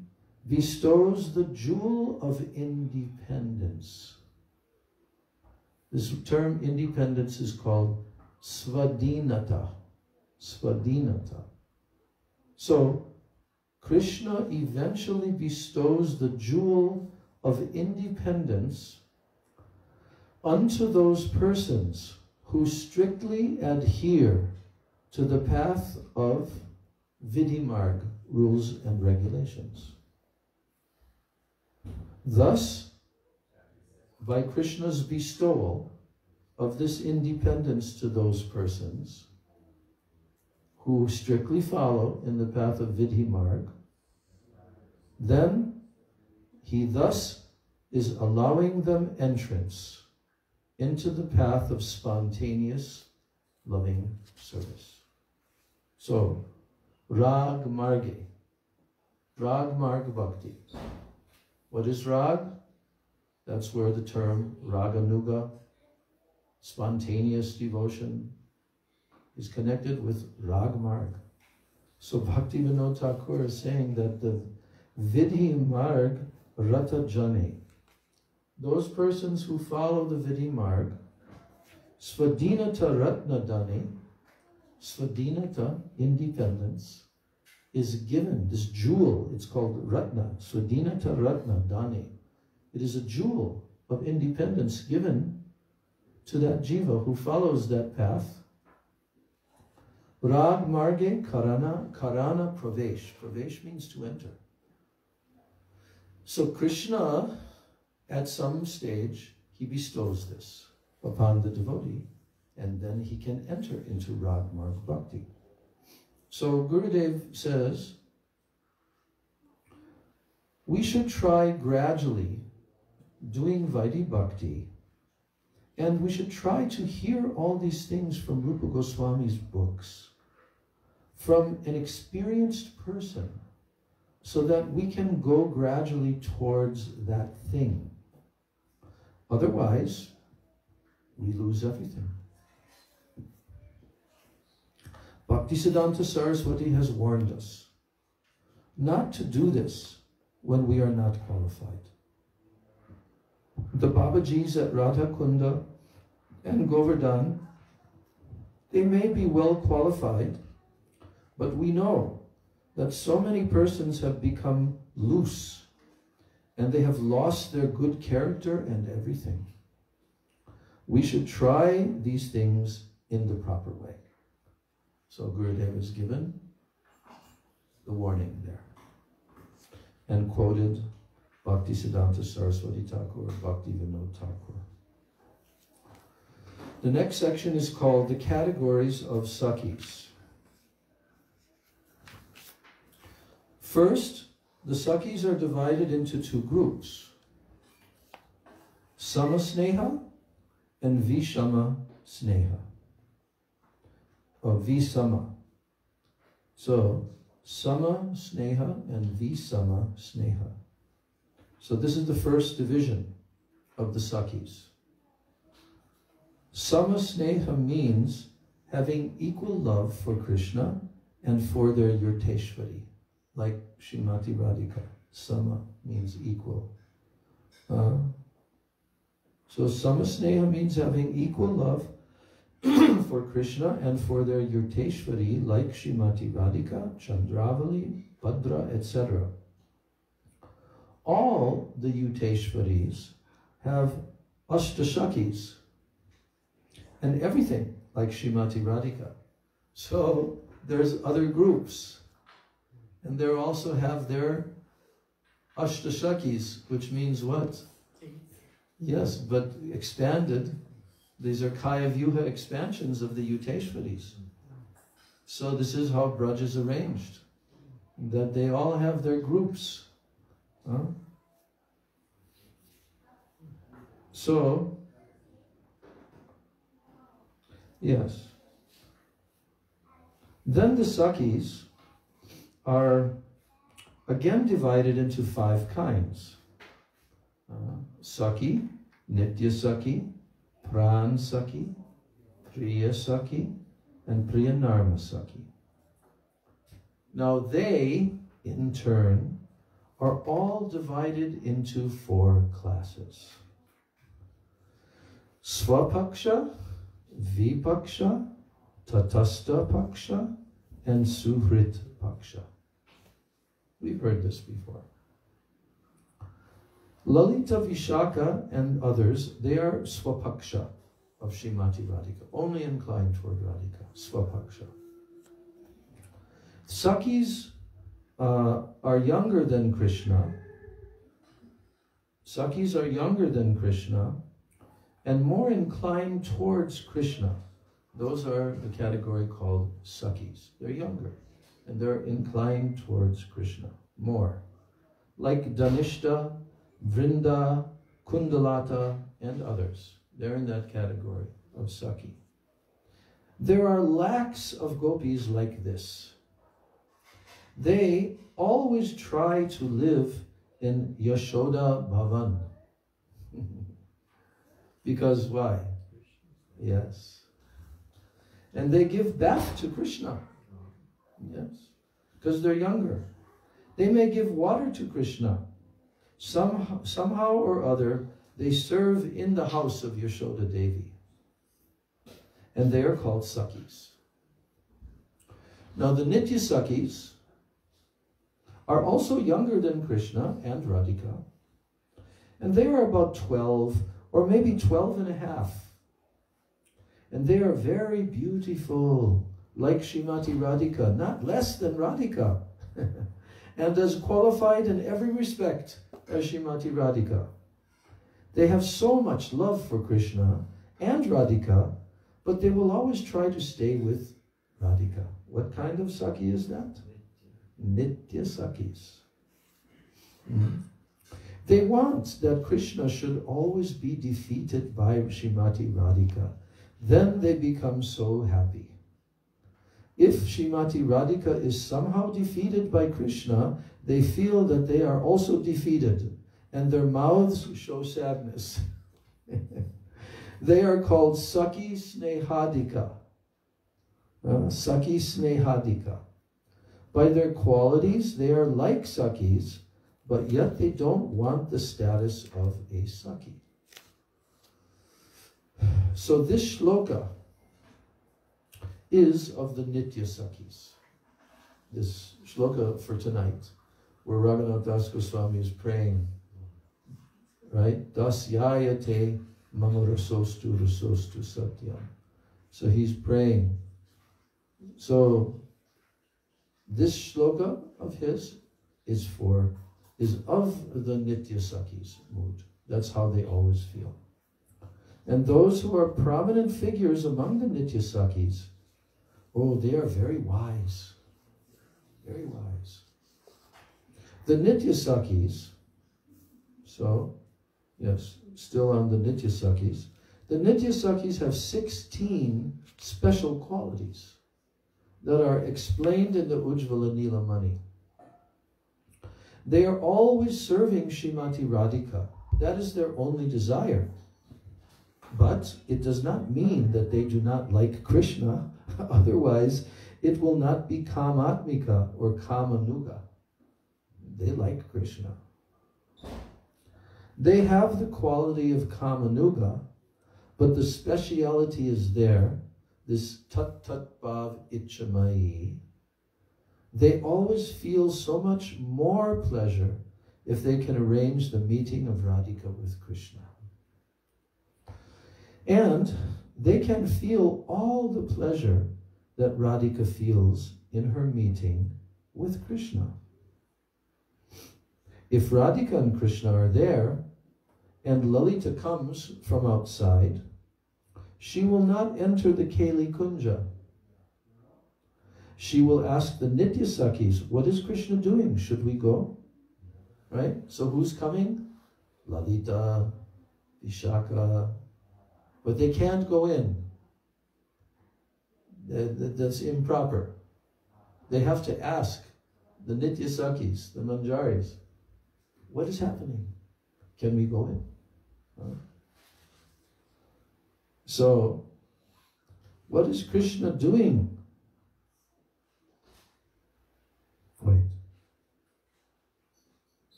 bestows the jewel of independence. This term independence is called Swadhinata. Swadhinata. So, Krishna eventually bestows the jewel of independence unto those persons who strictly adhere to the path of Vidhi-marg, rules and regulations. Thus, by Krishna's bestowal of this independence to those persons who strictly follow in the path of Vidhi-marg, then he thus is allowing them entrance into the path of spontaneous loving service. So, Rag Marge, Rag Marg Bhakti. What is Rag? That's where the term Raganuga, spontaneous devotion, is connected with Rag Marg. So Bhaktivinoda Thakur is saying that the Vidhi Marg Rata Jane, those persons who follow the Vidhi Marg, Swadhinata Ratna Dane, Swadhinata, independence, is given, this jewel, it's called Ratna, Swadhinata Ratna Dane. It is a jewel of independence given to that jiva who follows that path. Rag Marge Karana, Karana Pravesh. Pravesh means to enter. So Krishna, at some stage, he bestows this upon the devotee, and then he can enter into Rag Marg Bhakti. So Gurudev says, we should try gradually doing Vaidhi Bhakti, and we should try to hear all these things from Rupa Goswami's books, from an experienced person, so that we can go gradually towards that thing. Otherwise, we lose everything. Bhaktisiddhanta Saraswati has warned us not to do this when we are not qualified. The Babajis at Radha Kunda and Govardhan, they may be well qualified, but we know that so many persons have become loose and they have lost their good character and everything. We should try these things in the proper way. So Gurudev has given the warning there and quoted Bhaktisiddhanta Saraswati Thakur, Bhaktivinoda Thakur. The next section is called the categories of Sakhis. First, the Sakhis are divided into 2 groups, Sama Sneha and Vishama Sneha, or Visama. So, Sama Sneha and Visama Sneha. So this is the first division of the Sakhis. Sama Sneha means having equal love for Krishna and for their Yurteshwari, like Srimati Radhika. Sama means equal. So Sama Sneha means having equal love for Krishna and for their Yurteshwari like Srimati Radhika, Chandravali, Bhadra, etc. All the Yurteshwaris have Ashtashakis and everything like Srimati Radhika. So there's other groups, and they also have their Ashtashakis, which means what? Yes, but expanded. These are Kaya Vyuha expansions of the Yuteshwaris. So this is how Braj is arranged, that they all have their groups. So, yes. Then the Sakis are again divided into 5 kinds. Saki, Nitya Saki, Pran Saki, Priya Saki, and Priyanarma Saki. Now they, in turn, are all divided into 4 classes. Swapaksha, Vipaksha, Tatastha Paksha, and Suhrit Paksha. We've heard this before. Lalita Vishaka and others, they are Swapaksha of Srimati Radhika, only inclined toward Radhika, Swapaksha. Sakis are younger than Krishna. Sakis are younger than Krishna and more inclined towards Krishna. Those are the category called Sakis. They're younger and they're inclined towards Krishna more. Like Dhanishta, Vrinda, Kundalata, and others. They're in that category of Saki. There are lakhs of gopis like this. They always try to live in Yashoda Bhavan. Because why? Yes. And they give bath to Krishna. Yes. Because they're younger. They may give water to Krishna. Somehow or other, they serve in the house of Yashoda Devi. And they are called Sakis. Now the Nitya Sakis are also younger than Krishna and Radhika. And they are about 12 or maybe 12 and a half. And they are very beautiful, like Srimati Radhika, not less than Radhika. And as qualified in every respect as Srimati Radhika. They have so much love for Krishna and Radhika, but they will always try to stay with Radhika. What kind of Saki is that? Nitya Sakis. They want that Krishna should always be defeated by Srimati Radhika. Then they become so happy. If Srimati Radhika is somehow defeated by Krishna, they feel that they are also defeated, and their mouths show sadness. They are called Saki Snehadika. Saki Snehadika. By their qualities, they are like Sakis, but yet they don't want the status of a Saki. So this shloka is of the Nitya Sakis. This shloka for tonight, where Raghunath Das Goswami is praying, right? Dasyayate mama rasostu satyam. So he's praying. So this shloka of his is of the Nitya Sakis mood. That's how they always feel. And those who are prominent figures among the Nitya Sakis, oh, they are very wise. Very wise. The Nitya Sakis, so, yes, still on the Nitya Sakis, the Nitya Sakis have 16 special qualities that are explained in the Ujjvala Nila Mani. They are always serving Srimati Radhika. That is their only desire. But it does not mean that they do not like Krishna. Otherwise, it will not be Kamatmika or Kamanuga. They like Krishna. They have the quality of Kamanuga, but the speciality is there, this tat tat bhav ichamai. They always feel so much more pleasure if they can arrange the meeting of Radhika with Krishna. And they can feel all the pleasure that Radhika feels in her meeting with Krishna. If Radhika and Krishna are there, and Lalita comes from outside, she will not enter the Keli Kunja. She will ask the Nitya Sakhis, what is Krishna doing? Should we go? Right? So who's coming? Lalita, Vishaka. But they can't go in. That's improper. They have to ask the Nitya Sakhis, the Manjaris, what is happening? Can we go in? So, what is Krishna doing? Wait.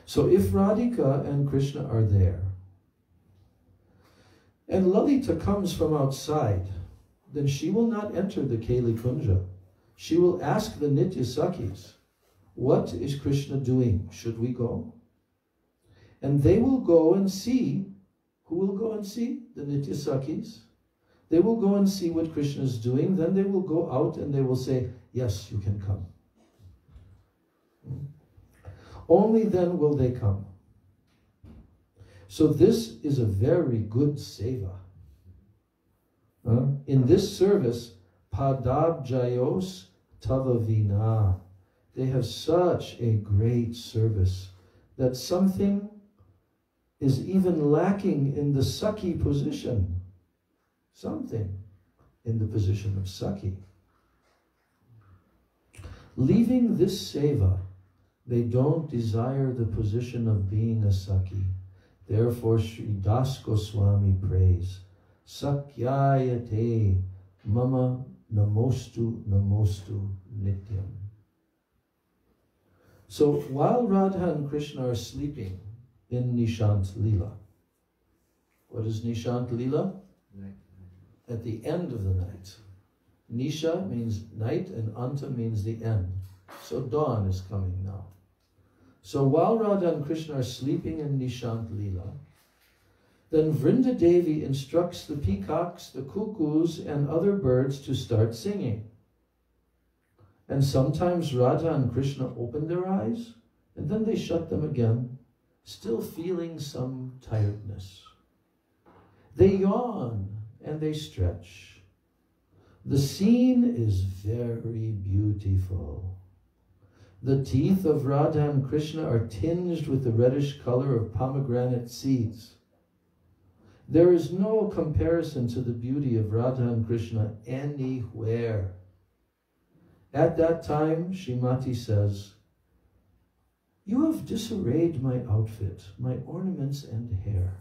So if Radhika and Krishna are there, and Lalita comes from outside, then she will not enter the Keli Kunja. She will ask the Nitya Sakhis, what is Krishna doing? Should we go? And they will go and see. Who will go and see? The Nitya Sakhis. They will go and see what Krishna is doing. Then they will go out and they will say, yes, you can come. Only then will they come. So this is a very good seva. In this service, Padab Jayos Tavavina. They have such a great service that something is even lacking in the Sakhi position. Something in the position of Sakhi. Leaving this seva, they don't desire the position of being a Sakhi. Therefore, Sri Das Goswami prays, Sakyayate mama namostu namostu nityam. So while Radha and Krishna are sleeping in Nishant Leela, what is Nishant Leela? Night. At the end of the night. Nisha means night and Anta means the end. So dawn is coming now. So while Radha and Krishna are sleeping in Nishant Leela, then Vrinda Devi instructs the peacocks, the cuckoos, and other birds to start singing. And sometimes Radha and Krishna open their eyes, and then they shut them again, still feeling some tiredness. They yawn and they stretch. The scene is very beautiful. The teeth of Radha and Krishna are tinged with the reddish color of pomegranate seeds. There is no comparison to the beauty of Radha and Krishna anywhere. At that time, Srimati says, you have disarrayed my outfit, my ornaments and hair.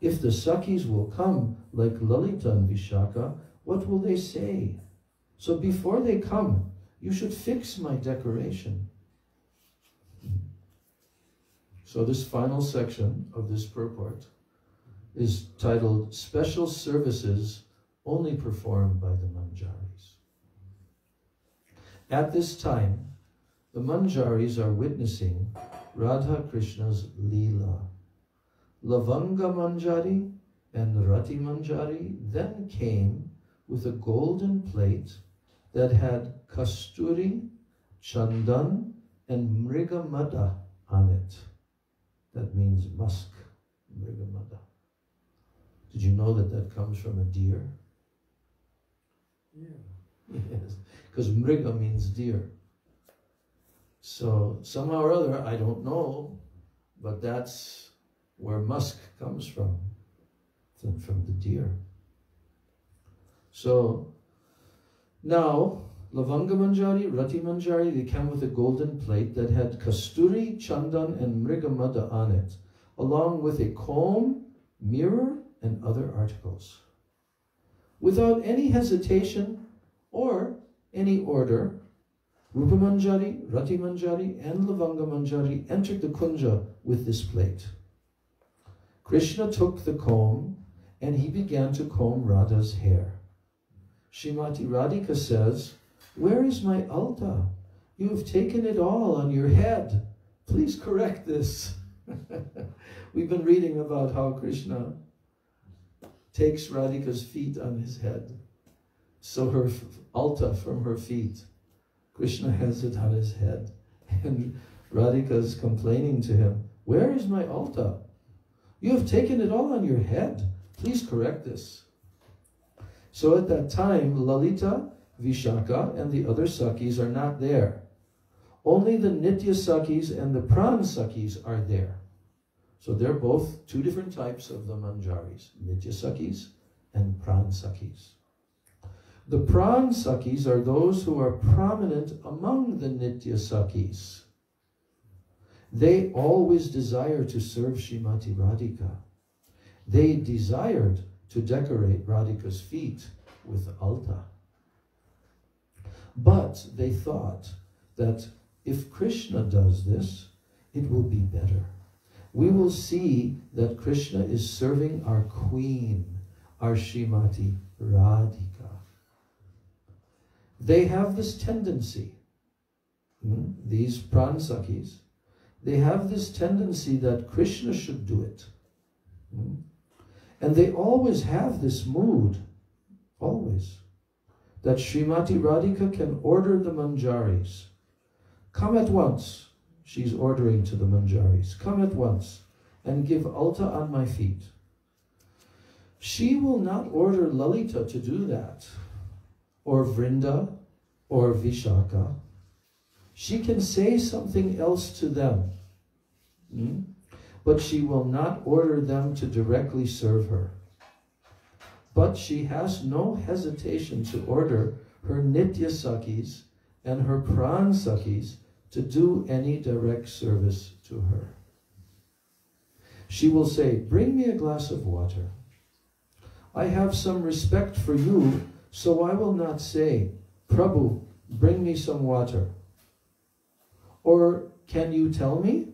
If the Sakhis will come, like Lalita and Vishaka, what will they say? So before they come, you should fix my decoration. So this final section of this purport is titled, Special Services Only Performed by the Manjaris. At this time, the Manjaris are witnessing Radha Krishna's Leela. Lavanga Manjari and Rati Manjari then came with a golden plate that had kasturi, chandan, and mrigamada on it. That means musk, mrigamada. Did you know that that comes from a deer? Yeah. Yes, because mriga means deer. So somehow or other, I don't know, but that's where musk comes from the deer. So now, Lavanga Manjari, Rati Manjari, they came with a golden plate that had kasturi, chandan, and mrigamada on it, along with a comb, mirror, and other articles. Without any hesitation or any order, Rupamanjari, Ratimanjari, and Lavangamanjari entered the kunja with this plate. Krishna took the comb and he began to comb Radha's hair. Srimati Radhika says, "Where is my alta? You have taken it all on your head. Please correct this." We've been reading about how Krishna takes Radhika's feet on his head. So her alta from her feet, Krishna has it on his head. And Radhika is complaining to him, "Where is my alta? You have taken it all on your head. Please correct this." So at that time, Lalita, Vishaka, and the other Sakis are not there. Only the Nitya Sakis and the Pran Sakis are there. So they're both two different types of the Manjaris, Nitya Sakis and Pran Sakis. The Pran Sakis are those who are prominent among the Nitya Sakis. They always desire to serve Srimati Radhika. They desired to decorate Radhika's feet with alta. But they thought that if Krishna does this, it will be better. We will see that Krishna is serving our queen, our Srimati Radhika. They have this tendency, these Pransakis, they have this tendency that Krishna should do it. And they always have this mood, always, that Srimati Radhika can order the Manjaris. "Come at once," she's ordering to the Manjaris, "come at once and give alta on my feet." She will not order Lalita to do that, or Vrinda, or Vishaka. She can say something else to them, but she will not order them to directly serve her. But she has no hesitation to order her Nitya Sakis and her Pran Sakis to do any direct service to her. She will say, "Bring me a glass of water. I have some respect for you, so I will not say, 'Prabhu, bring me some water.' Or, 'Can you tell me?'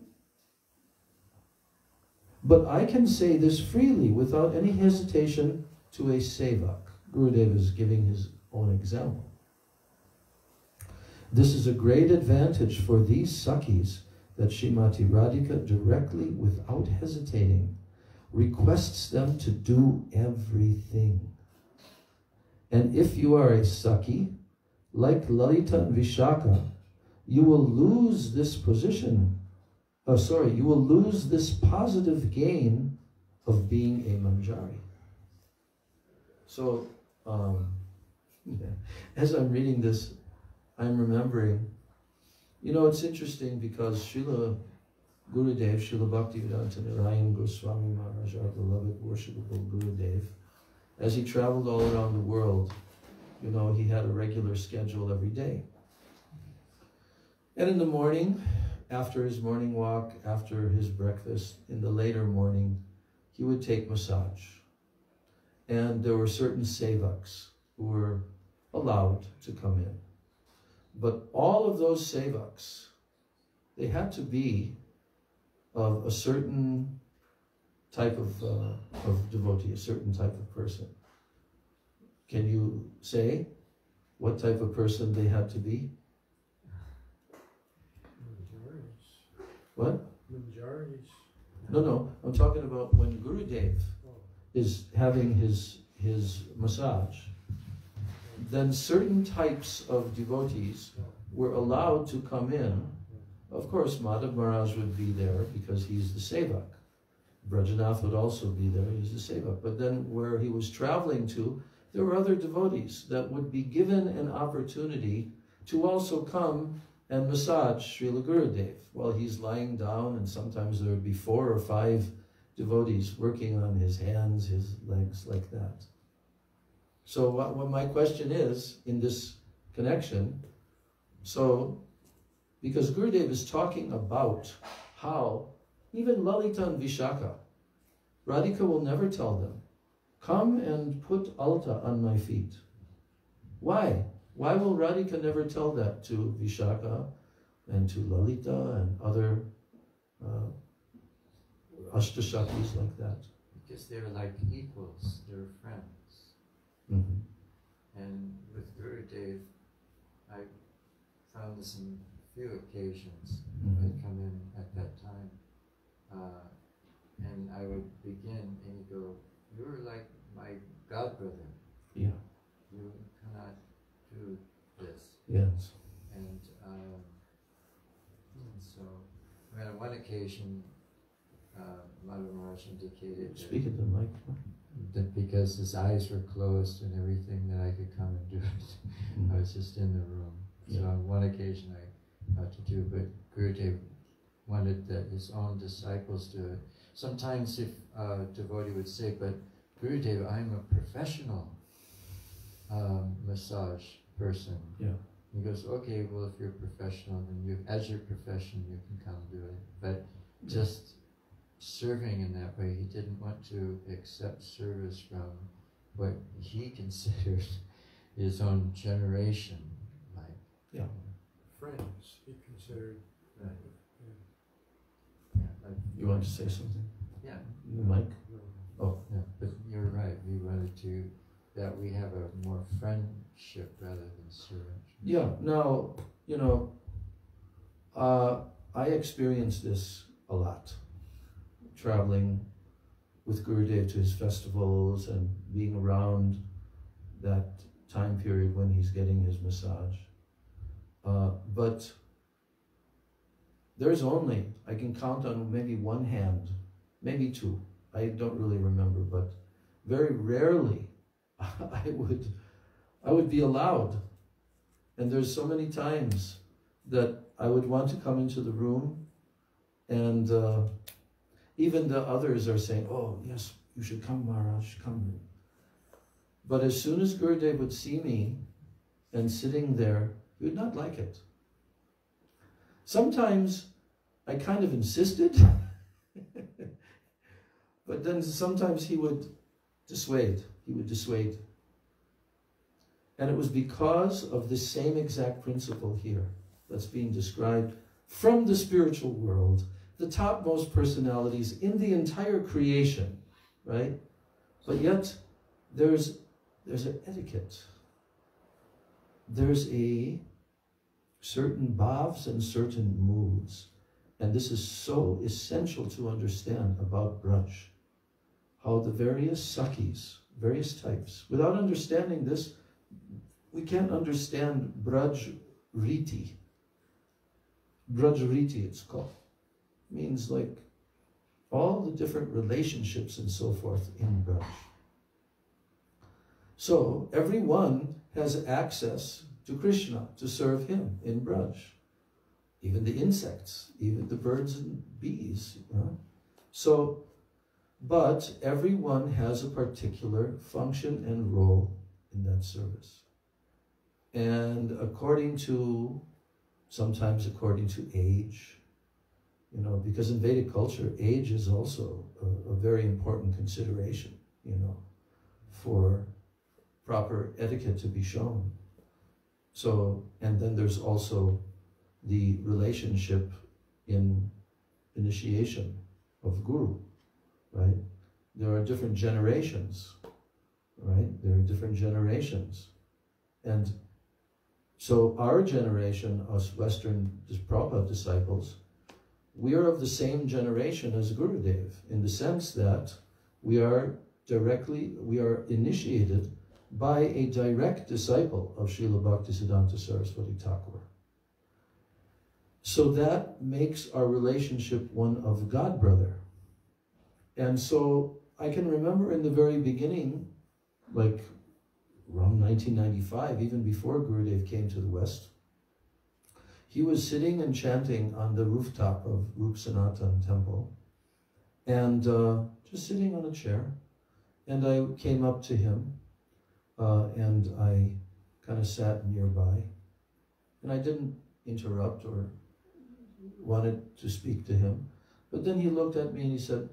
But I can say this freely without any hesitation to a sevak." Gurudev is giving his own example. This is a great advantage for these Sakis that Srimati Radhika directly, without hesitating, requests them to do everything. And if you are a Saki, like Lalita and Vishaka, you will lose this position. You will lose this positive gain of being a Manjari. So, as I'm reading this, I'm remembering, it's interesting because Srila Gurudev, Srila Bhaktivedanta Narayan Goswami Maharaj, our beloved worshipable Gurudev, as he traveled all around the world, he had a regular schedule every day. And in the morning, after his morning walk, after his breakfast, in the later morning, he would take massage. And there were certain sevaks who were allowed to come in. But all of those sevaks, they had to be of a certain type of devotee, a certain type of person. Can you say what type of person they had to be? What? Manjaris. No, I'm talking about when Gurudev is having his massage, then certain types of devotees were allowed to come in. Of course, Madhav Maharaj would be there because he's the sevak. Brajanath would also be there, he's the sevak. But then where he was traveling to, there were other devotees that would be given an opportunity to also come and massage Srila Gurudev while he's lying down, and sometimes there would be 4 or 5 devotees working on his hands, his legs, like that. So what my question is, in this connection, because Gurudev is talking about how even Lalita and Vishaka, Radhika will never tell them, "Come and put alta on my feet." Why? Why will Radhika never tell that to Vishaka and to Lalita and other Ashtashaktis like that? Because they're like equals, they're friends. Mm-hmm. And with Gurudev, I found this in a few occasions when I'd come in at that time. And I would begin and he'd go, "You're like my godbrother. Yeah. You cannot do this." Yes. And so, I mean, on one occasion, Madhava Maharaj indicated Speak at the mic. that because his eyes were closed and everything, that I could come and do it. I was just in the room. So on one occasion I got to do, but Gurudev wanted that his own disciples do it. Sometimes if a devotee would say, "But Gurudev, I'm a professional massage person." Yeah. He goes, "Okay, well, if you're a professional, then you, as your profession, you can come do it." But just serving in that way, he didn't want to accept service from what he considered his own generation. Like, Yeah. Friends, he considered. right. Yeah. Yeah, like, You want to say something? yeah, The mic? Oh. yeah, but you're right. We wanted to that we have a more friendship rather than service. Yeah. Now, you know, I experienced this a lot, traveling with Gurudev to his festivals and being around that time period when he's getting his massage. But there's only, I can count on maybe one hand, maybe two, I don't really remember, but very rarely I would be allowed. And there's so many times that I would want to come into the room, and even the others are saying, "Oh, yes, you should come, Maharaj, come." But as soon as Gurudev would see me and sitting there, he would not like it. Sometimes I kind of insisted, but then sometimes he would dissuade. And it was because of the same exact principle here that's being described from the spiritual world, the topmost personalities in the entire creation, right? But yet there's an etiquette. There's a certain bhavs and certain moods. And this is so essential to understand about Braj. How the various Sakhis, various types, without understanding this, we can't understand Braj Riti. Braj Riti, it's called. Means like all the different relationships and so forth in Braj. So everyone has access to Krishna, to serve him in Braj. Even the insects, even the birds and bees. So, but everyone has a particular function and role in that service. And sometimes according to age, you know, because in Vedic culture, age is also a very important consideration, you know, for proper etiquette to be shown. So, and then there's also the relationship in initiation of Guru, right? There are different generations, right? There are different generations. And so our generation, us Western Prabhupada disciples, we are of the same generation as Gurudev, in the sense that we are initiated by a direct disciple of Srila Bhaktisiddhanta Saraswati Thakur. So that makes our relationship one of God-brother. And so I can remember in the very beginning, like around 1995, even before Gurudev came to the West, he was sitting and chanting on the rooftop of Rup Sanatan temple, and just sitting on a chair. And I came up to him, and I kind of sat nearby, and I didn't interrupt or wanted to speak to him. But then he looked at me and he said,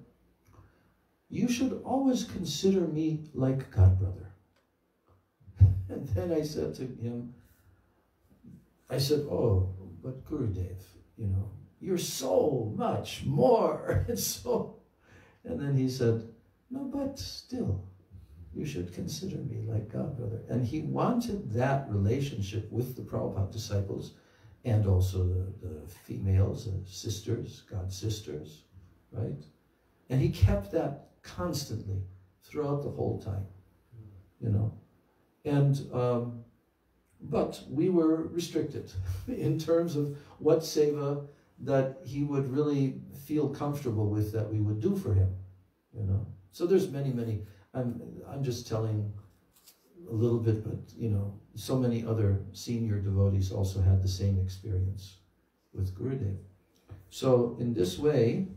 "You should always consider me like God-brother." And then I said to him, I said, oh, but Gurudev, you know, you're so much more. And then he said, no, but still, you should consider me like God, brother. And he wanted that relationship with the Prabhupada disciples and also the females, the sisters, God's sisters, right? And he kept that constantly throughout the whole time, you know. And, but we were restricted in terms of what seva that he would really feel comfortable with that we would do for him, you know. So there's many, I'm just telling a little bit, but you know, so many other senior devotees also had the same experience with Gurudev. So in this way,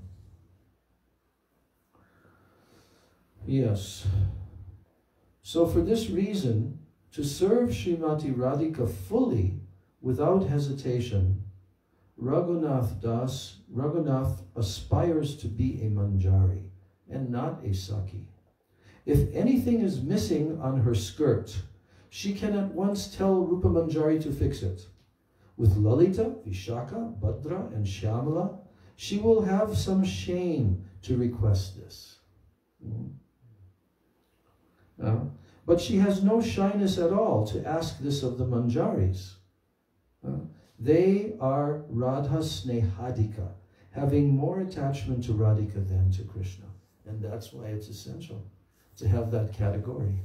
yes. So for this reason, to serve Srimati Radhika fully, without hesitation, Raghunath aspires to be a manjari and not a saki. If anything is missing on her skirt, she can at once tell Rupa Manjari to fix it. With Lalita, Vishaka, Bhadra, and Shyamala, she will have some shame to request this. But she has no shyness at all to ask this of the Manjaris. They are Radha Snehadika, having more attachment to Radhika than to Krishna. And that's why it's essential to have that category.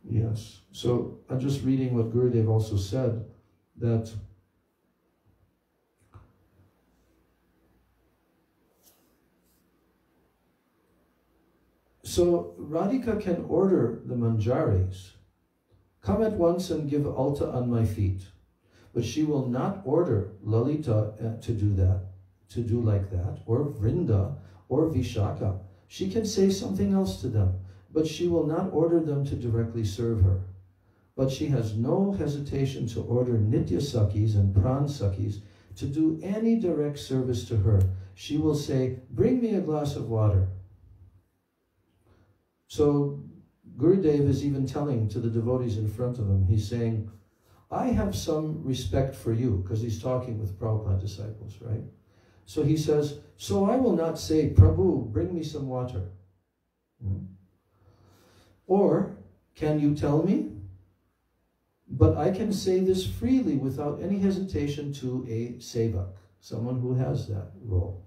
Yes. So I'm just reading what Gurudev also said, that so Radhika can order the Manjaris, come at once and give alta on my feet. But she will not order Lalita to do that, to do like that, or Vrinda, or Vishaka. She can say something else to them, but she will not order them to directly serve her. But she has no hesitation to order Nitya Sakis and Pran Sakis to do any direct service to her. She will say, bring me a glass of water. So Gurudev is even telling to the devotees in front of him, he's saying, I have some respect for you, because he's talking with Prabhupada disciples, right? So he says, so I will not say, Prabhu, bring me some water. Or, can you tell me? But I can say this freely without any hesitation to a sevak, someone who has that role.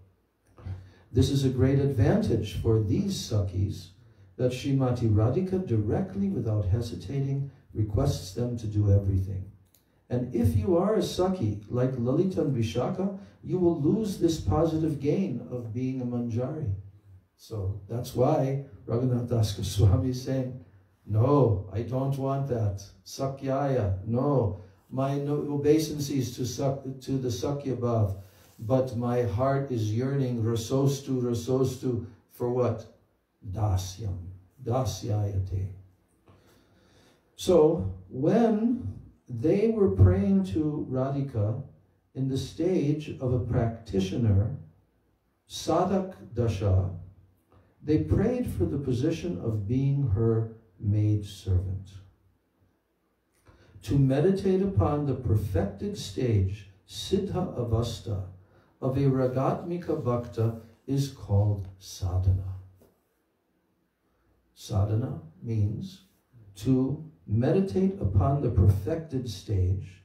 This is a great advantage for these sakis, that Srimati Radhika directly, without hesitating, requests them to do everything. And if you are a saki, like Lalita and Vishaka, you will lose this positive gain of being a manjari. So that's why Raghunath Das Goswami is saying, no, I don't want that. Sakyaya, no. My obeisances to the Sakya Bhav, but my heart is yearning, rasostu, for what? Dasyam, dasyayate. So when they were praying to Radhika in the stage of a practitioner, Sadak Dasha, they prayed for the position of being her maidservant. To meditate upon the perfected stage, Siddha Avastha, of a Ragatmika Bhakta is called sadhana. Sadhana means to meditate upon the perfected stage,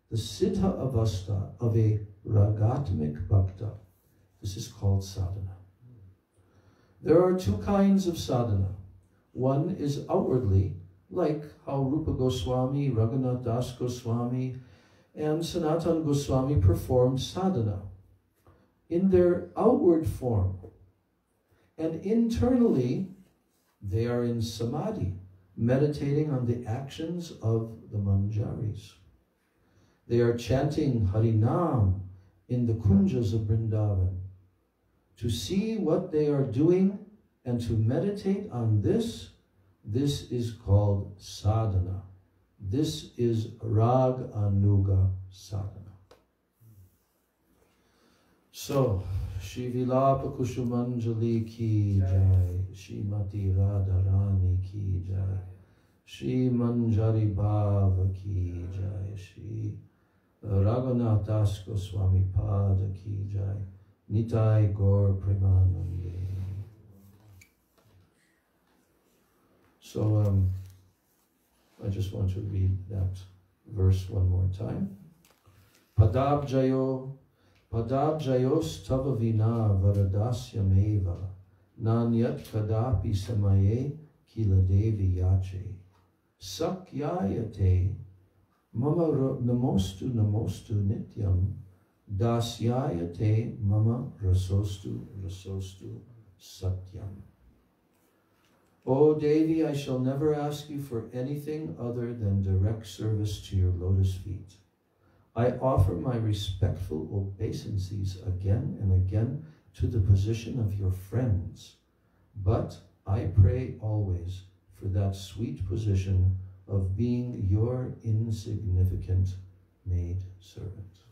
the Siddha Avastha of a Ragatmik Bhakta. This is called sadhana. There are two kinds of sadhana. One is outwardly, like how Rupa Goswami, Raghunath Das Goswami, and Sanatana Goswami performed sadhana in their outward form. And internally, they are in samadhi, meditating on the actions of the manjaris. They are chanting Harinam in the kunjas of Vrindavan. To see what they are doing and to meditate on this is called sadhana. This is rag anuga sadhana. So, Shri Vilapa-kusumanjali ki jai, Shrimati Radharani ki jai, Shri Manjari Bhava Ki Jai, Shri Raghunath Das Goswami Pada Ki Jai, Nitai Gaur Premanande. So I just want to read that verse one more time. Padabjayos tava vina varadasya meva nanyat kadapi samaye kila devi yache sakyayate mama namostu nityam dasyayate mama rasostu satyam. O Devi, I shall never ask you for anything other than direct service to your lotus feet. I offer my respectful obeisances again and again to the position of your friends, but I pray always for that sweet position of being your insignificant maid servant.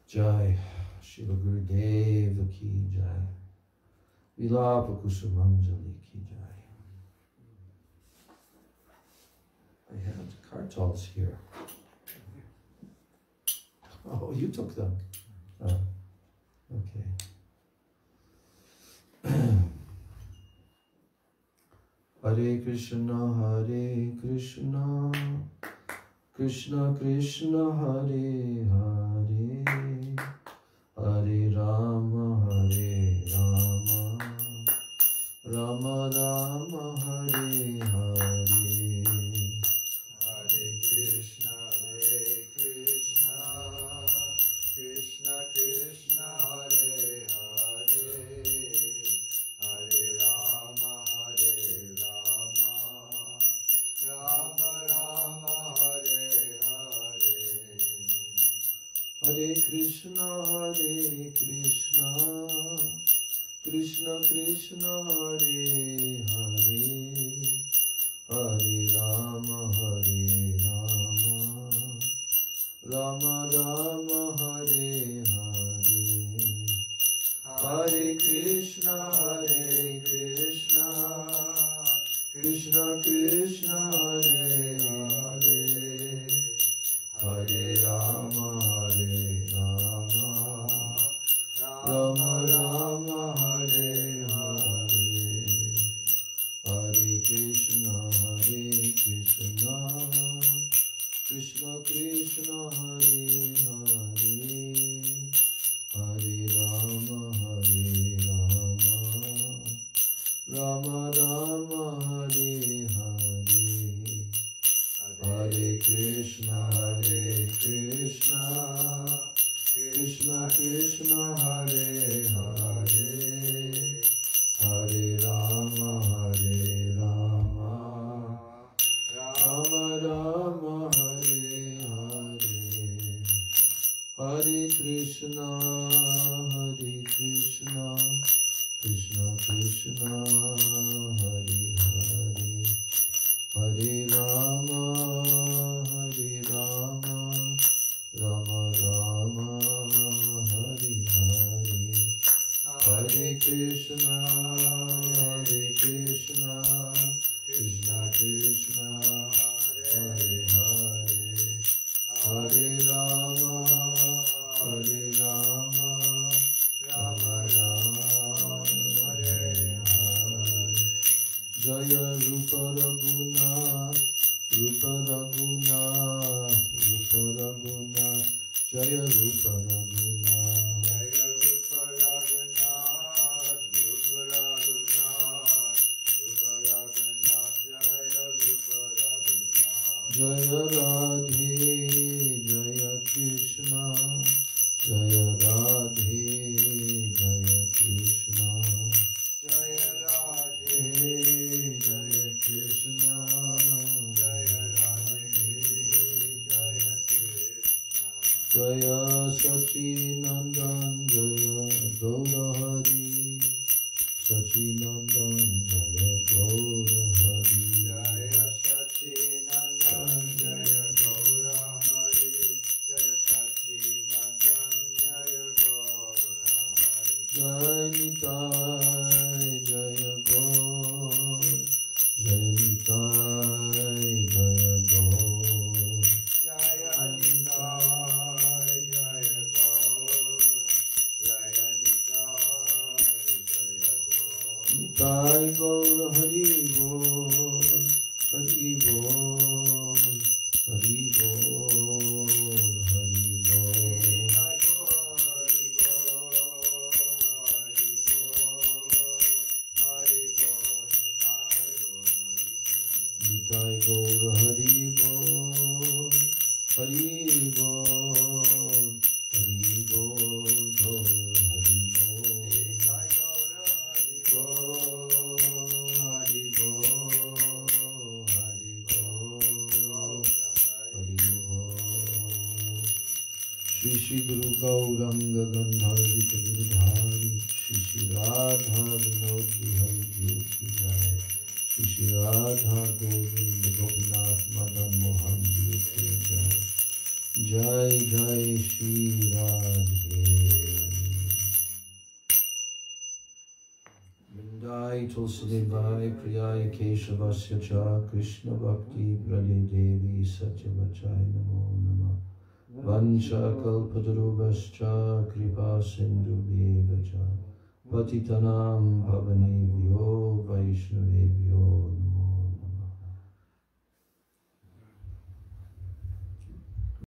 Jai, Srila Gurudev ki Jai. Vilapa-kusumanjali ki Jai. I had kartals here. Oh, you took them. Okay. Hare Krishna, Krishna Krishna, Hare Hare, Hare Rama, Rama Rama, Hare Hare. Hare Krishna, Krishna Krishna, Hare Hare, Hare Rama, Rama Rama, Hare Hare. Hare Krishna, Krishna Krishna, Hare Hare, Hare Rama, Rama Rama, Hare Hare. Hare Krishna, Krishna Krishna, Hare Hare, Hare Rama, Rama Rama, Hare Hare. Hare Krishna, Krishna Krishna, Hare Hare, Hare Rama, Rama Rama, Hare Hare. Hare Krishna, Krishna Krishna, Hare Hare, Hare Rama, Rama Rama, Hare Hare. Hare Krishna, Krishna Krishna, Hare Hare, Hare Rama, Rama Rama, Hare Hare. Hare Krishna, Krishna Krishna, Hare Hare, Hare Rama, Rama Rama, Hare Hare. Jaya Rupa Raghunath, Jaya Rupa Raghunath. Jaya Radhe, Jaya Krishna, Jaya Radhe, Jaya Krishna, Jaya Radhe, Jaya Krishna, Jaya Radhe, Jaya Krishna, Jaya Sachinandan, Jaya Gaurahari, Sachinandan, Jaya Gaurahari, Jaya Sachinandan, Jaya Gaurahari, Jaya Sachinandan, Jaya Gaurahari. Jai Nitai, Jaya Gaur, Jai Nitai. Nitai Gaura Hari Bol, Hari Bol, Hari Bol, Hari Bol. Nitai Gaura Hari Bol, Hari Bol, Hari Bol, Bol, Hari Bol. Hari Bol, Hari Bol, Hari Bol. Shri Shri Guru Gauranga Gandharvita Giridhari, Shri Shri Radha Vinod Bihari Jyoti Jai, Shri Shri Radha Govinda Gopinath Madan Mohan Jyoti Jai, Jai Jai Shri Radhe. Vindai Tulsidevai Priyai Keshavasya Cha Krishna Bhakti Prade Devi Satyavachai Namo Namah Vancha Kalpatarubhascha Kripa Sindhu Bheva Cha Patitanam Bhavane